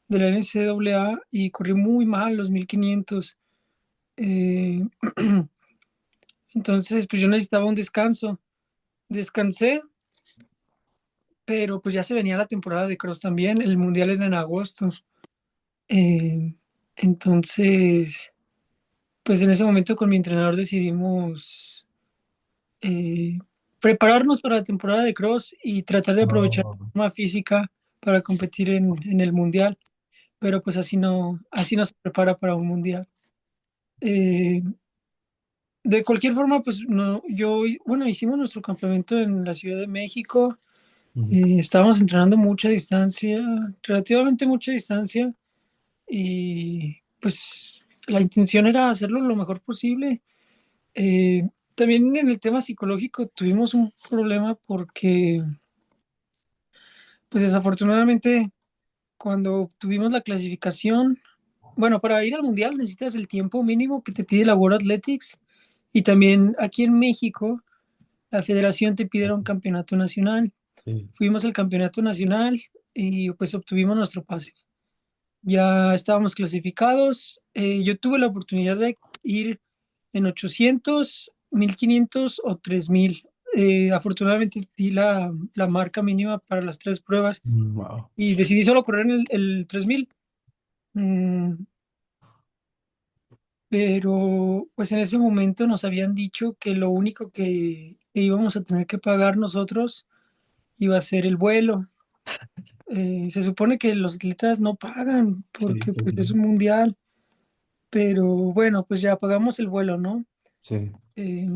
de la NCAA y corrí muy mal los 1500. Eh, entonces, pues yo necesitaba un descanso. Descansé, pero pues ya se venía la temporada de cross también. El mundial era en agosto. Eh, entonces, pues en ese momento con mi entrenador decidimos eh, prepararnos para la temporada de cross y tratar de aprovechar Oh, la forma física para competir en el mundial. Pero pues así no se prepara para un mundial. Eh, de cualquier forma, pues no, bueno, hicimos nuestro campamento en la Ciudad de México. ujú. Estábamos entrenando mucha distancia, relativamente mucha distancia, y pues la intención era hacerlo lo mejor posible. También en el tema psicológico tuvimos un problema porque, pues desafortunadamente, cuando tuvimos la clasificación, bueno, para ir al mundial necesitas el tiempo mínimo que te pide la World Athletics, y también aquí en México la federación te pide un campeonato nacional. Sí. Fuimos al campeonato nacional y pues obtuvimos nuestro pase. Ya estábamos clasificados. Yo tuve la oportunidad de ir en 800, 1500 o 3000. Afortunadamente di la marca mínima para las tres pruebas Wow. y decidí solo correr en el 3000. Mm, pero pues en ese momento nos habían dicho que lo único que íbamos a tener que pagar nosotros iba a ser el vuelo. Se supone que los atletas no pagan Sí, porque pues pues es no. un mundial, pero bueno, pues ya pagamos el vuelo, ¿no? Sí. Eh,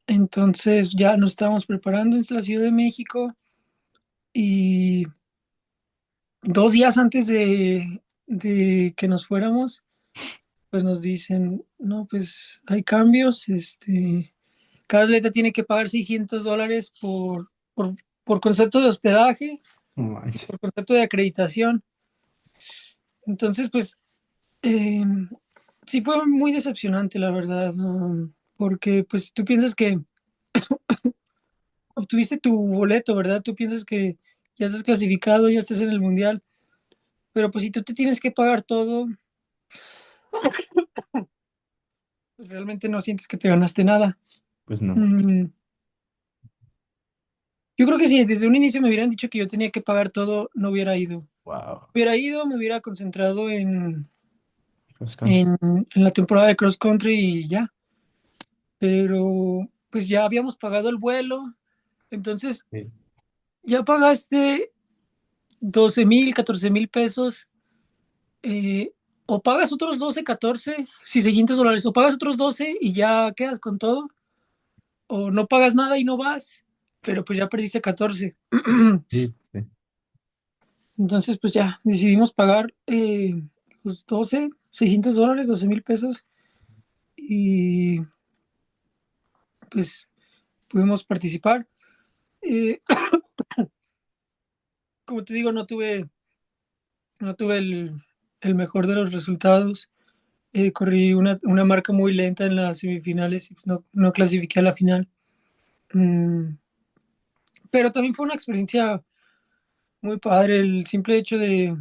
entonces ya nos estábamos preparando en la Ciudad de México y 2 días antes de que nos fuéramos, pues nos dicen, no, pues hay cambios, cada atleta tiene que pagar $600 por concepto de hospedaje No y manches. por concepto de acreditación. Entonces, pues eh, sí fue muy decepcionante, la verdad, porque pues tú piensas que obtuviste tu boleto, ¿verdad? Tú piensas que ya estás clasificado, ya estás en el mundial, pero pues si tú te tienes que pagar todo, pues realmente no sientes que te ganaste nada. Pues no. Mm, yo creo que si desde un inicio me hubieran dicho que yo tenía que pagar todo, no hubiera ido. Wow. Hubiera ido, me hubiera concentrado Cross country. en la temporada de cross country y ya, pero pues ya habíamos pagado el vuelo, entonces Sí. ya pagaste 12,000, 14,000 pesos, eh, o pagas otros 12, 14, si $600, o pagas otros 12 y ya quedas con todo, o no pagas nada y no vas, pero pues ya perdiste 14. Sí, sí. Entonces, pues ya decidimos pagar los 12, $600, 12,000 pesos, y pues pudimos participar. Eh, como te digo, no tuve el mejor de los resultados. Corrí una marca muy lenta en las semifinales y no clasifiqué a la final. Mm, pero también fue una experiencia muy padre el simple hecho de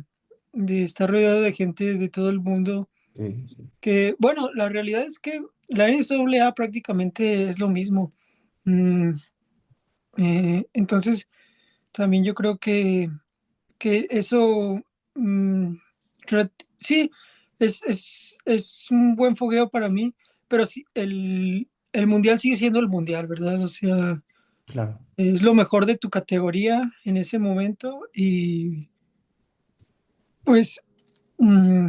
estar rodeado de gente de todo el mundo. Sí, sí. Que, bueno, la realidad es que la NCAA prácticamente es lo mismo. Mm, entonces, también yo creo que eso, mm, sí, es un buen fogueo para mí, pero sí, el mundial sigue siendo el mundial, ¿verdad? O sea, Claro. es lo mejor de tu categoría en ese momento y pues mm,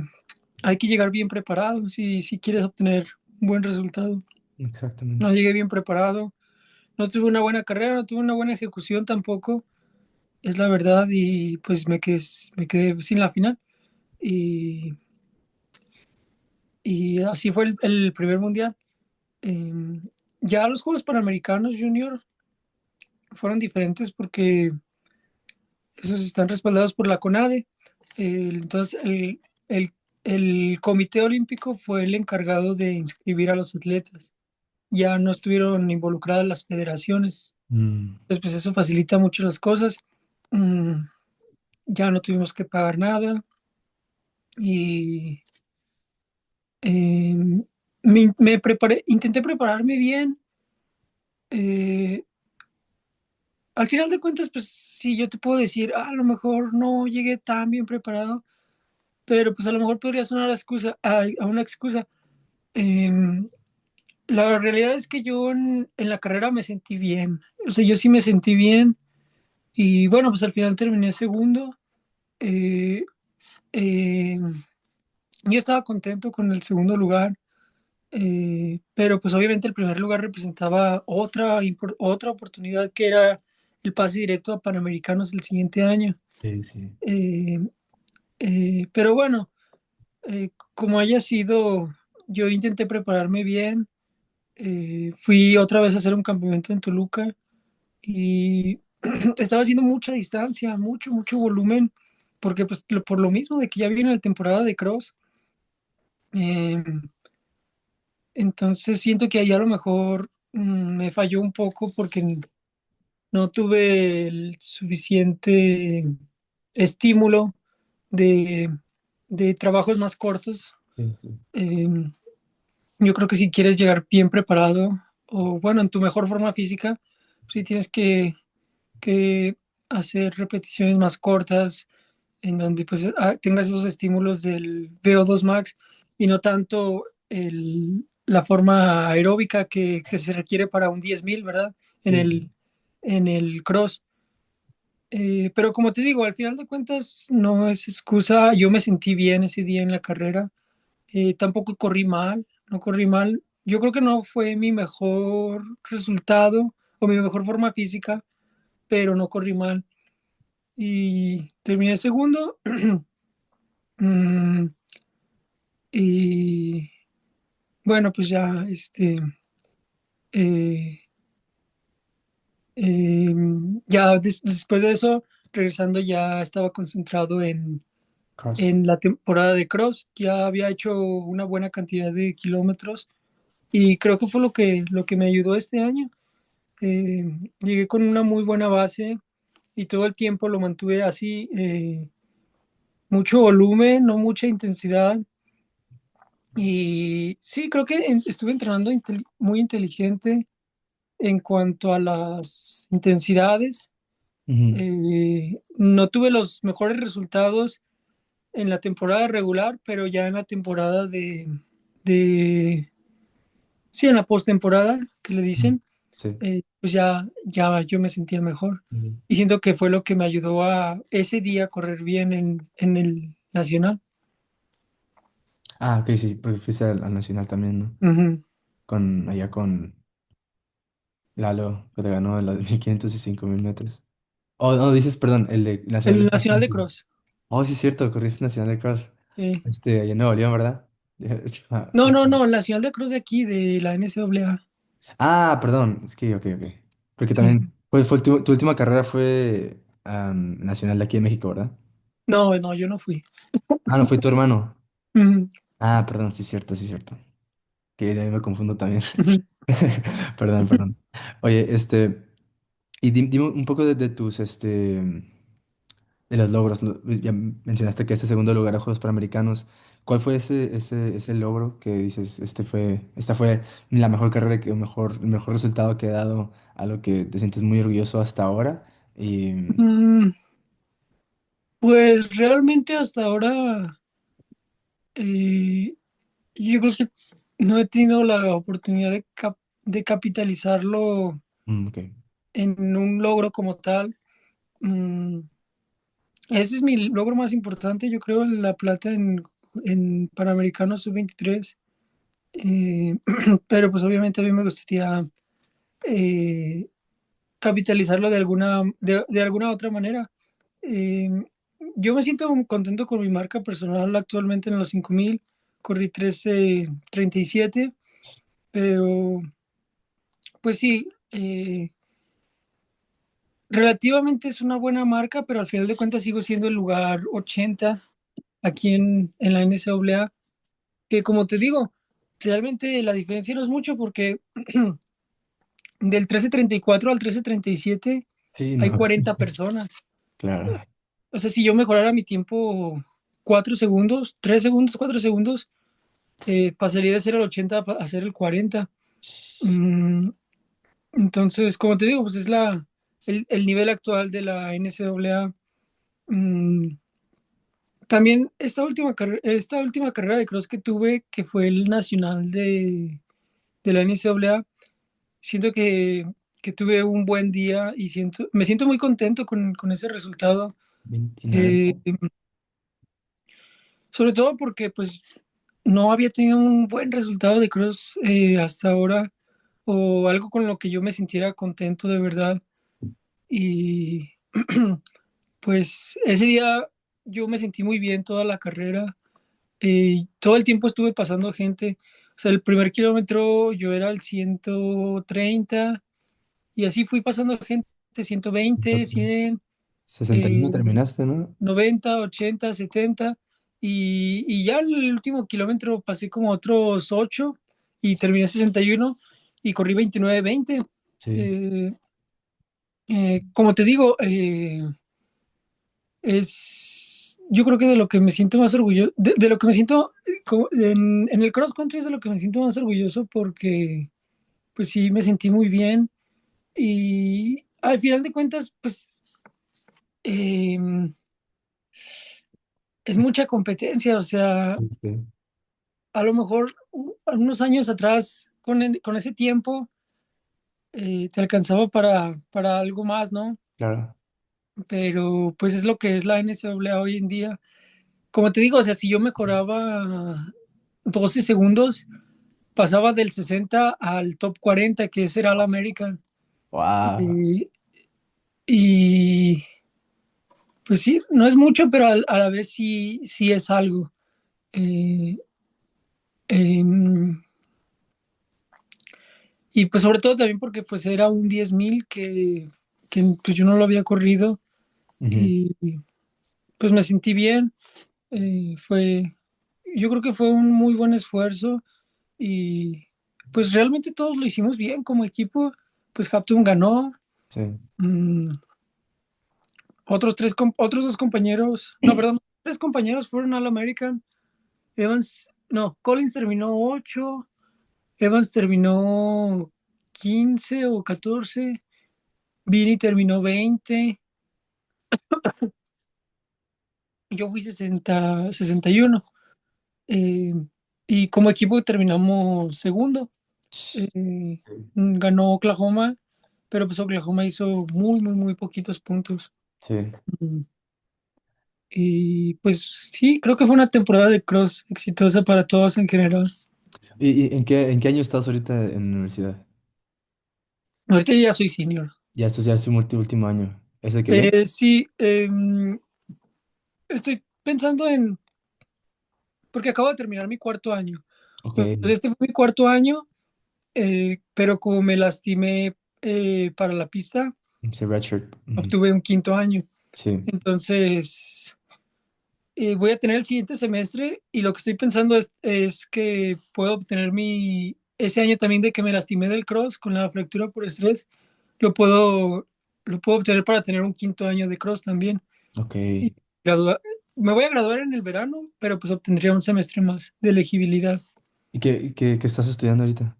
hay que llegar bien preparado si quieres obtener un buen resultado. Exactamente. No llegué bien preparado. no tuve una buena carrera, no tuve una buena ejecución tampoco, es la verdad, y pues me quedé sin la final. Y, y así fue el primer mundial. Eh, ya los Juegos Panamericanos Junior fueron diferentes porque esos están respaldados por la CONADE. Entonces, el, el Comité Olímpico fue el encargado de inscribir a los atletas. Ya no estuvieron involucradas las federaciones. Mm, Entonces, pues eso facilita mucho las cosas. Mm, ya no tuvimos que pagar nada y eh, me preparé, intenté prepararme bien. Eh, Al final de cuentas, pues sí, yo te puedo decir, "Ah, a lo mejor no llegué tan bien preparado, pero pues a lo mejor podría sonar a una excusa. Em, la realidad es que yo en la carrera me sentí bien, o sea, yo sí me sentí bien y bueno, pues al final terminé segundo. Eh, eh, yo estaba contento con el segundo lugar, pero pues obviamente el primer lugar representaba otra oportunidad que era el pase directo a Panamericanos el siguiente año. sí, sí. Eh, pero bueno, como haya sido, yo intenté prepararme bien. Fui otra vez a hacer un campamento en Toluca y estaba haciendo mucha distancia, mucho volumen, porque pues por lo mismo de que ya viene la temporada de cross. eh, entonces siento que ahí a lo mejor me falló un poco porque no tuve el suficiente estímulo de, de trabajos más cortos. Sí, sí. Eh, yo creo que si quieres llegar bien preparado o bueno, en tu mejor forma física, sí tienes que hacer repeticiones más cortas en donde pues tengas esos estímulos del VO2 max y no tanto la forma aeróbica que se requiere para un 10.000, ¿verdad? En Sí. en el cross. Pero como te digo, al final de cuentas no es excusa. Yo me sentí bien ese día en la carrera. Tampoco corrí mal, no corrí mal. Yo creo que no fue mi mejor resultado o mi mejor forma física, pero no corrí mal. Y terminé segundo. Mm, y bueno, pues ya, eh, eh, ya después de eso, regresando, ya estaba concentrado Cross. en la temporada de cross. Ya había hecho una buena cantidad de kilómetros y creo que fue lo que me ayudó este año. Eh, Llegué con una muy buena base y todo el tiempo lo mantuve así, mucho volumen, no mucha intensidad. Y sí, creo que estuve entrenando muy inteligente en cuanto a las intensidades. Ujú, No tuve los mejores resultados en la temporada regular, pero ya en la temporada de sí, en la postemporada que le ujú. dicen, Sí. pues ya yo me sentía mejor. Ujú. Y siento que fue lo que me ayudó a ese día correr bien en el nacional. Ah, ok, sí, porque fuiste al Nacional también, ¿no? Ujú. Allá con Lalo, que te ganó en los 1500 y 5000 metros. Oh, no, dices, perdón, el de Nacional El de Cross. nacional de cross. Oh, sí es cierto, corriste Nacional de Cross. eh, Allá en Nuevo León, ¿verdad? no, el nacional de cross de aquí, de la NCAA. Ah, perdón, es que, ok, ok. Porque Sí. también, pues fue tu última carrera fue Nacional de aquí en México, ¿verdad? No, yo no fui. Ah, no, fue tu hermano. Ujú, Ah, perdón, sí es cierto, sí es cierto. Que de ahí me confundo también. ujú. Perdón, perdón. Oye, y dime un poco de tus, de los logros. Ya mencionaste que este segundo lugar a Juegos Panamericanos. ¿Cuál fue ese logro que dices, esta fue la mejor carrera, el mejor resultado que he dado, a lo que te sientes muy orgulloso hasta ahora? Y, Mm, pues realmente hasta ahora eh, yo creo que no he tenido la oportunidad de capitalizarlo ok. en un logro como tal. Mm, ese es mi logro más importante, yo creo, la plata en Panamericanos sub 23. Eh, pero pues obviamente a mí me gustaría eh, capitalizarlo de alguna otra manera. Eh, yo me siento contento con mi marca personal actualmente en los 5000, corrí 13:37, pero pues sí, relativamente es una buena marca, pero al final de cuentas sigo siendo el lugar 80 aquí en la NCAA, que como te digo, realmente la diferencia no es mucho porque del 13:34 al 13:37 Sí, hay no, 40 personas. claro. O sea, si yo mejorara mi tiempo 4 segundos, 3 segundos, 4 segundos, pasaría de ser el 80 a ser el 40. Mm, entonces, como te digo, pues es el nivel actual de la NCAA. Mm, también esta última carrera de cross que tuve, que fue el nacional de la NCAA, siento que tuve un buen día y me siento muy contento con ese resultado. 29. Eh, sobre todo porque pues no había tenido un buen resultado de cross hasta ahora, o algo con lo que yo me sintiera contento de verdad. Y pues ese día yo me sentí muy bien toda la carrera. Todo el tiempo estuve pasando gente. O sea, el primer kilómetro yo era el 130 y así fui pasando gente, 120, 100, 61 eh, terminaste, ¿no? 90, 80, 70. Y ya el último kilómetro pasé como otros 8 y terminé 61 y corrí 29:20. Sí. Eh, como te digo, yo creo que de lo que me siento más orgulloso, de lo que me siento en el cross country es de lo que me siento más orgulloso porque pues sí me sentí muy bien y al final de cuentas pues eh, es mucha competencia, o sea, Sí, a lo mejor unos años atrás con ese tiempo te alcanzaba para algo más, ¿no? claro. Pero pues es lo que es la NCAA hoy en día. Como te digo, o sea, si yo mejoraba 12 segundos, pasaba del 60 al top 40, que ese era el American. Wow. Y, y, pues sí, no es mucho, pero a la vez sí, sí es algo. Eh, em, y pues sobre todo también porque pues era un 10,000 que pues yo no lo había corrido Ujú. y pues me sentí bien. Yo creo que fue un muy buen esfuerzo y pues realmente todos lo hicimos bien como equipo. Pues Hapton ganó. Sí. mm, otros dos compañeros, no, perdón, tres compañeros fueron al American. Evans, no, Collins terminó 8, Evans terminó 15 o 14, Vini terminó 20, yo fui 61. eh, y como equipo terminamos segundo. eh, Sí. Ganó Oklahoma, pero pues Oklahoma hizo muy, muy, muy poquitos puntos. Sí. Mm, Y pues sí, creo que fue una temporada de cross exitosa para todos en general. ¿Y en qué año estás ahorita en la universidad? Ahorita yo ya soy senior. Ya esto ya es tu último año. ¿Es el que viene? Sí, estoy pensando porque acabo de terminar mi cuarto año. Ok. Pues este fue mi cuarto año, pero como me lastimé para la pista, Sí, redshirt. Ujú. obtuve un quinto año. Sí. Entonces, voy a tener el siguiente semestre y lo que estoy pensando es que puedo obtener ese año también de que me lastimé del cross con la fractura por estrés, lo puedo, lo puedo obtener para tener un quinto año de cross también. Ok. Y me voy a graduar en el verano, pero pues obtendría un semestre más de elegibilidad. ¿Y qué estás estudiando ahorita?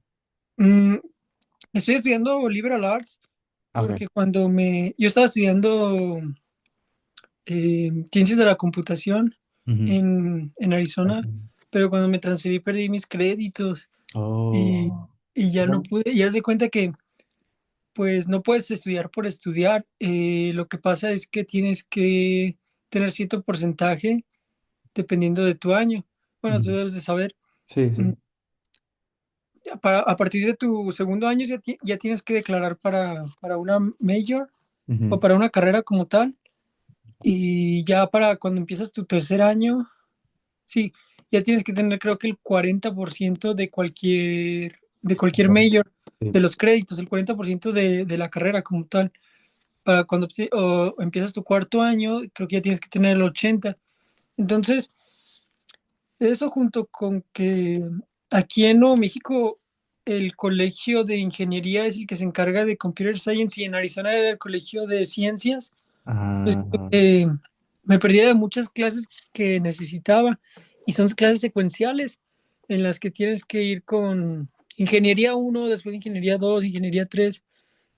Mm, estoy estudiando liberal arts Ah, ok. porque yo estaba estudiando ciencias de la computación Ujú. en Ah, Arizona, sí. pero cuando me transferí perdí mis créditos y, Oh. y ya no No. pude. Y haz de cuenta que pues no puedes estudiar por estudiar. Lo que pasa es que tienes que tener cierto porcentaje dependiendo de tu año. Bueno, tú Ujú. debes de saber. Sí, Mm, sí. a partir de tu segundo año ya tienes que declarar para una major o Ujú. para una carrera como tal. Y ya para cuando empiezas tu tercer año, sí, ya tienes que tener creo que el 40% de cualquier major, de Sí. los créditos, el 40% de la carrera como tal. Para cuando o empiezas tu cuarto año, creo que ya tienes que tener el 80. Entonces, eso junto con que aquí en Nuevo México el colegio de ingeniería es el que se encarga de Computer Science y en Arizona era el colegio de ciencias, pues Ah, me perdía de muchas clases que necesitaba y son clases secuenciales en las que tienes que ir con ingeniería uno, después ingeniería 2, ingeniería 3.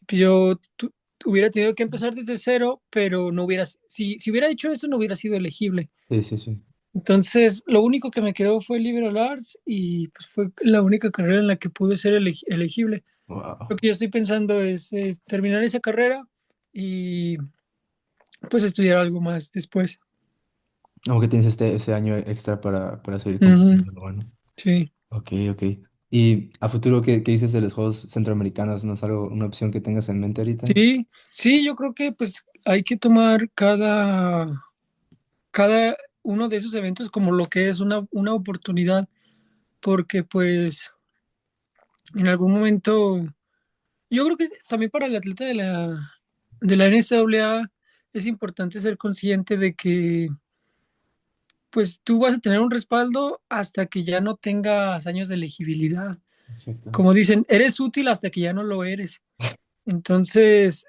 Yo hubiera tenido que empezar desde cero, pero no hubiera, si hubiera hecho eso no hubiera sido elegible. sí, sí, sí. Entonces, lo único que me quedó fue Liberal Arts y pues fue la única carrera en la que pude ser elegible. Lo Wow. que yo estoy pensando es terminar esa carrera y pues estudiar algo más después. Como que tienes ese año extra para seguir Ujú, compitiendo, bueno. sí, Ok, ok. Y a futuro, ¿qué dices de los Juegos Centroamericanos? ¿No es algo, una opción que tengas en mente ahorita? sí, sí, yo creo que pues hay que tomar cada uno de esos eventos como lo que es una oportunidad, porque pues en algún momento, yo creo que también para el atleta de la NCAA es importante ser consciente de que pues tú vas a tener un respaldo hasta que ya no tengas años de elegibilidad. Exacto. Como dicen, eres útil hasta que ya no lo eres. Entonces,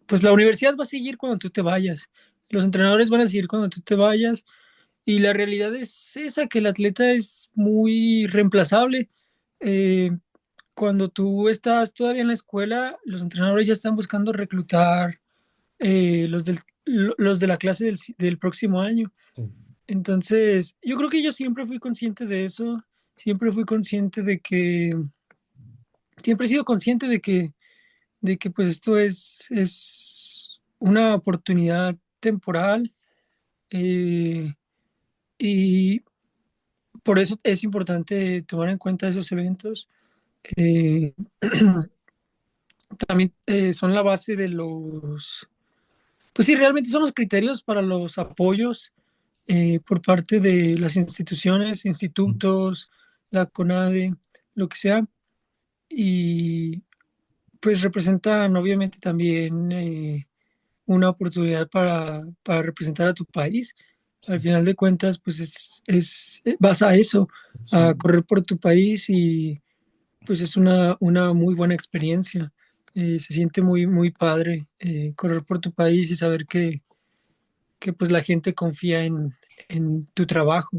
pues la universidad va a seguir cuando tú te vayas. Los entrenadores van a seguir cuando tú te vayas. Y la realidad es esa, que el atleta es muy reemplazable. Eh, Cuando tú estás todavía en la escuela, los entrenadores ya están buscando reclutar los de la clase del próximo año. Sí. Entonces, yo creo que yo siempre fui consciente de eso, siempre fui consciente siempre he sido consciente de que pues esto es una oportunidad temporal, eh, y por eso es importante tomar en cuenta esos eventos. Eh, También son la base pues sí, realmente son los criterios para los apoyos por parte de las instituciones, institutos, la CONADE, lo que sea, y pues representan obviamente también una oportunidad para representar a tu país. Al Sí. final de cuentas, pues vas a eso, a Sí. correr por tu país y pues es una muy buena experiencia. Se siente muy, muy padre correr por tu país y saber que pues la gente confía en tu trabajo.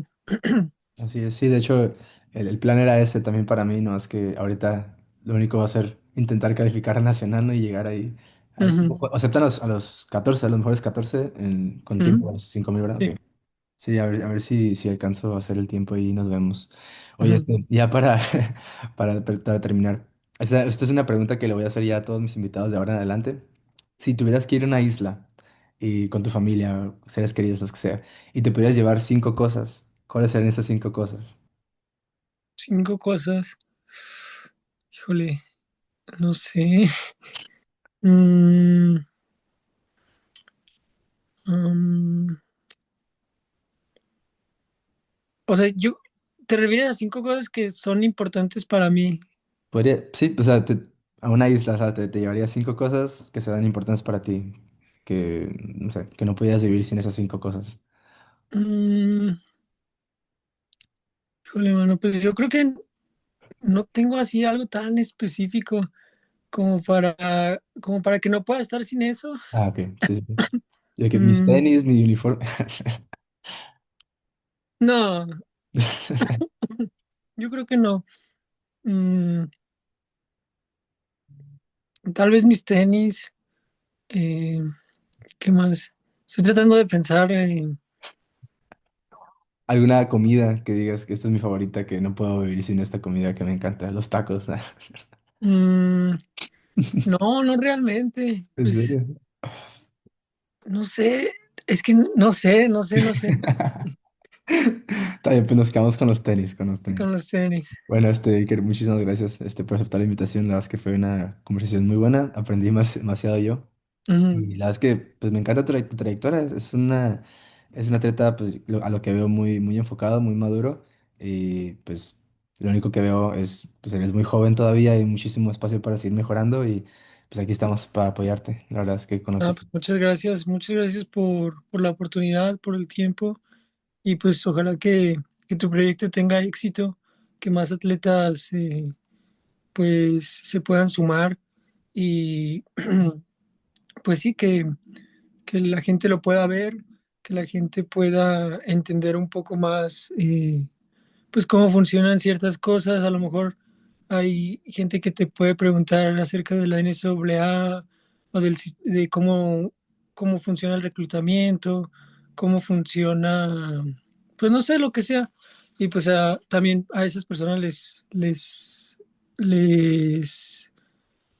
Así es, sí, de hecho, el plan era ese también para mí, no es que ahorita lo único va a ser intentar calificar a Nacional, ¿no? Y llegar ahí. Ujú, Aceptan a los 14, a los mejores 14 con ujú, tiempo, a los 5.000, ¿verdad? sí, Ok. Sí, a ver si alcanzo a hacer el tiempo y nos vemos. Oye, ujú. ya para terminar, esta es una pregunta que le voy a hacer ya a todos mis invitados de ahora en adelante. Si tuvieras que ir a una isla y con tu familia, seres queridos, los que sea, y te pudieras llevar 5 cosas, ¿cuáles serían esas 5 cosas? 5 cosas. Híjole, no sé. Mm, um, o sea, te refieres a 5 cosas que son importantes para mí. Sí, o sea, a una isla, o sea, te llevarías 5 cosas que sean importantes para ti, que, no sé, que no pudieras vivir sin esas 5 cosas. Mm, híjole, mano, pues yo creo que no tengo así algo tan específico como para que no pueda estar sin eso. Ah, ok, sí, sí, sí. Y que mis Mm, tenis, mi uniforme. no, yo creo que no. Mm, Tal vez mis tenis. eh, ¿Qué más? Estoy tratando de pensar en... ¿Alguna comida que digas que esta es mi favorita, que no puedo vivir sin esta comida que me encanta? Los tacos. mm, no, no realmente. ¿En Pues serio? no sé, es que no sé. También pues nos quedamos con los tenis, con los tenis. con los tenis. Bueno, Iker, muchísimas gracias por aceptar la invitación. La verdad es que fue una conversación muy buena. Aprendí demasiado yo. Ujú. Y la verdad es que pues, me encanta tu trayectoria. Es una atleta pues, a lo que veo muy enfocado, muy maduro. Y pues lo único que veo es, pues eres muy joven todavía, hay muchísimo espacio para seguir mejorando y pues aquí estamos para apoyarte. La verdad es que con lo que... Ah, pues muchas gracias por la oportunidad, por el tiempo y pues ojalá que tu proyecto tenga éxito, que más atletas pues se puedan sumar y pues sí, que la gente lo pueda ver, que la gente pueda entender un poco más pues cómo funcionan ciertas cosas. A lo mejor hay gente que te puede preguntar acerca de la NCAA o de cómo funciona el reclutamiento, cómo funciona, pues no sé, lo que sea. Y pues también a esas personas les,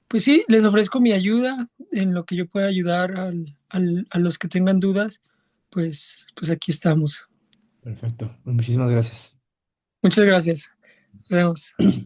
pues sí, les ofrezco mi ayuda en lo que yo pueda ayudar a los que tengan dudas, pues aquí estamos. Perfecto. Pues muchísimas gracias. Muchas gracias. Nos vemos.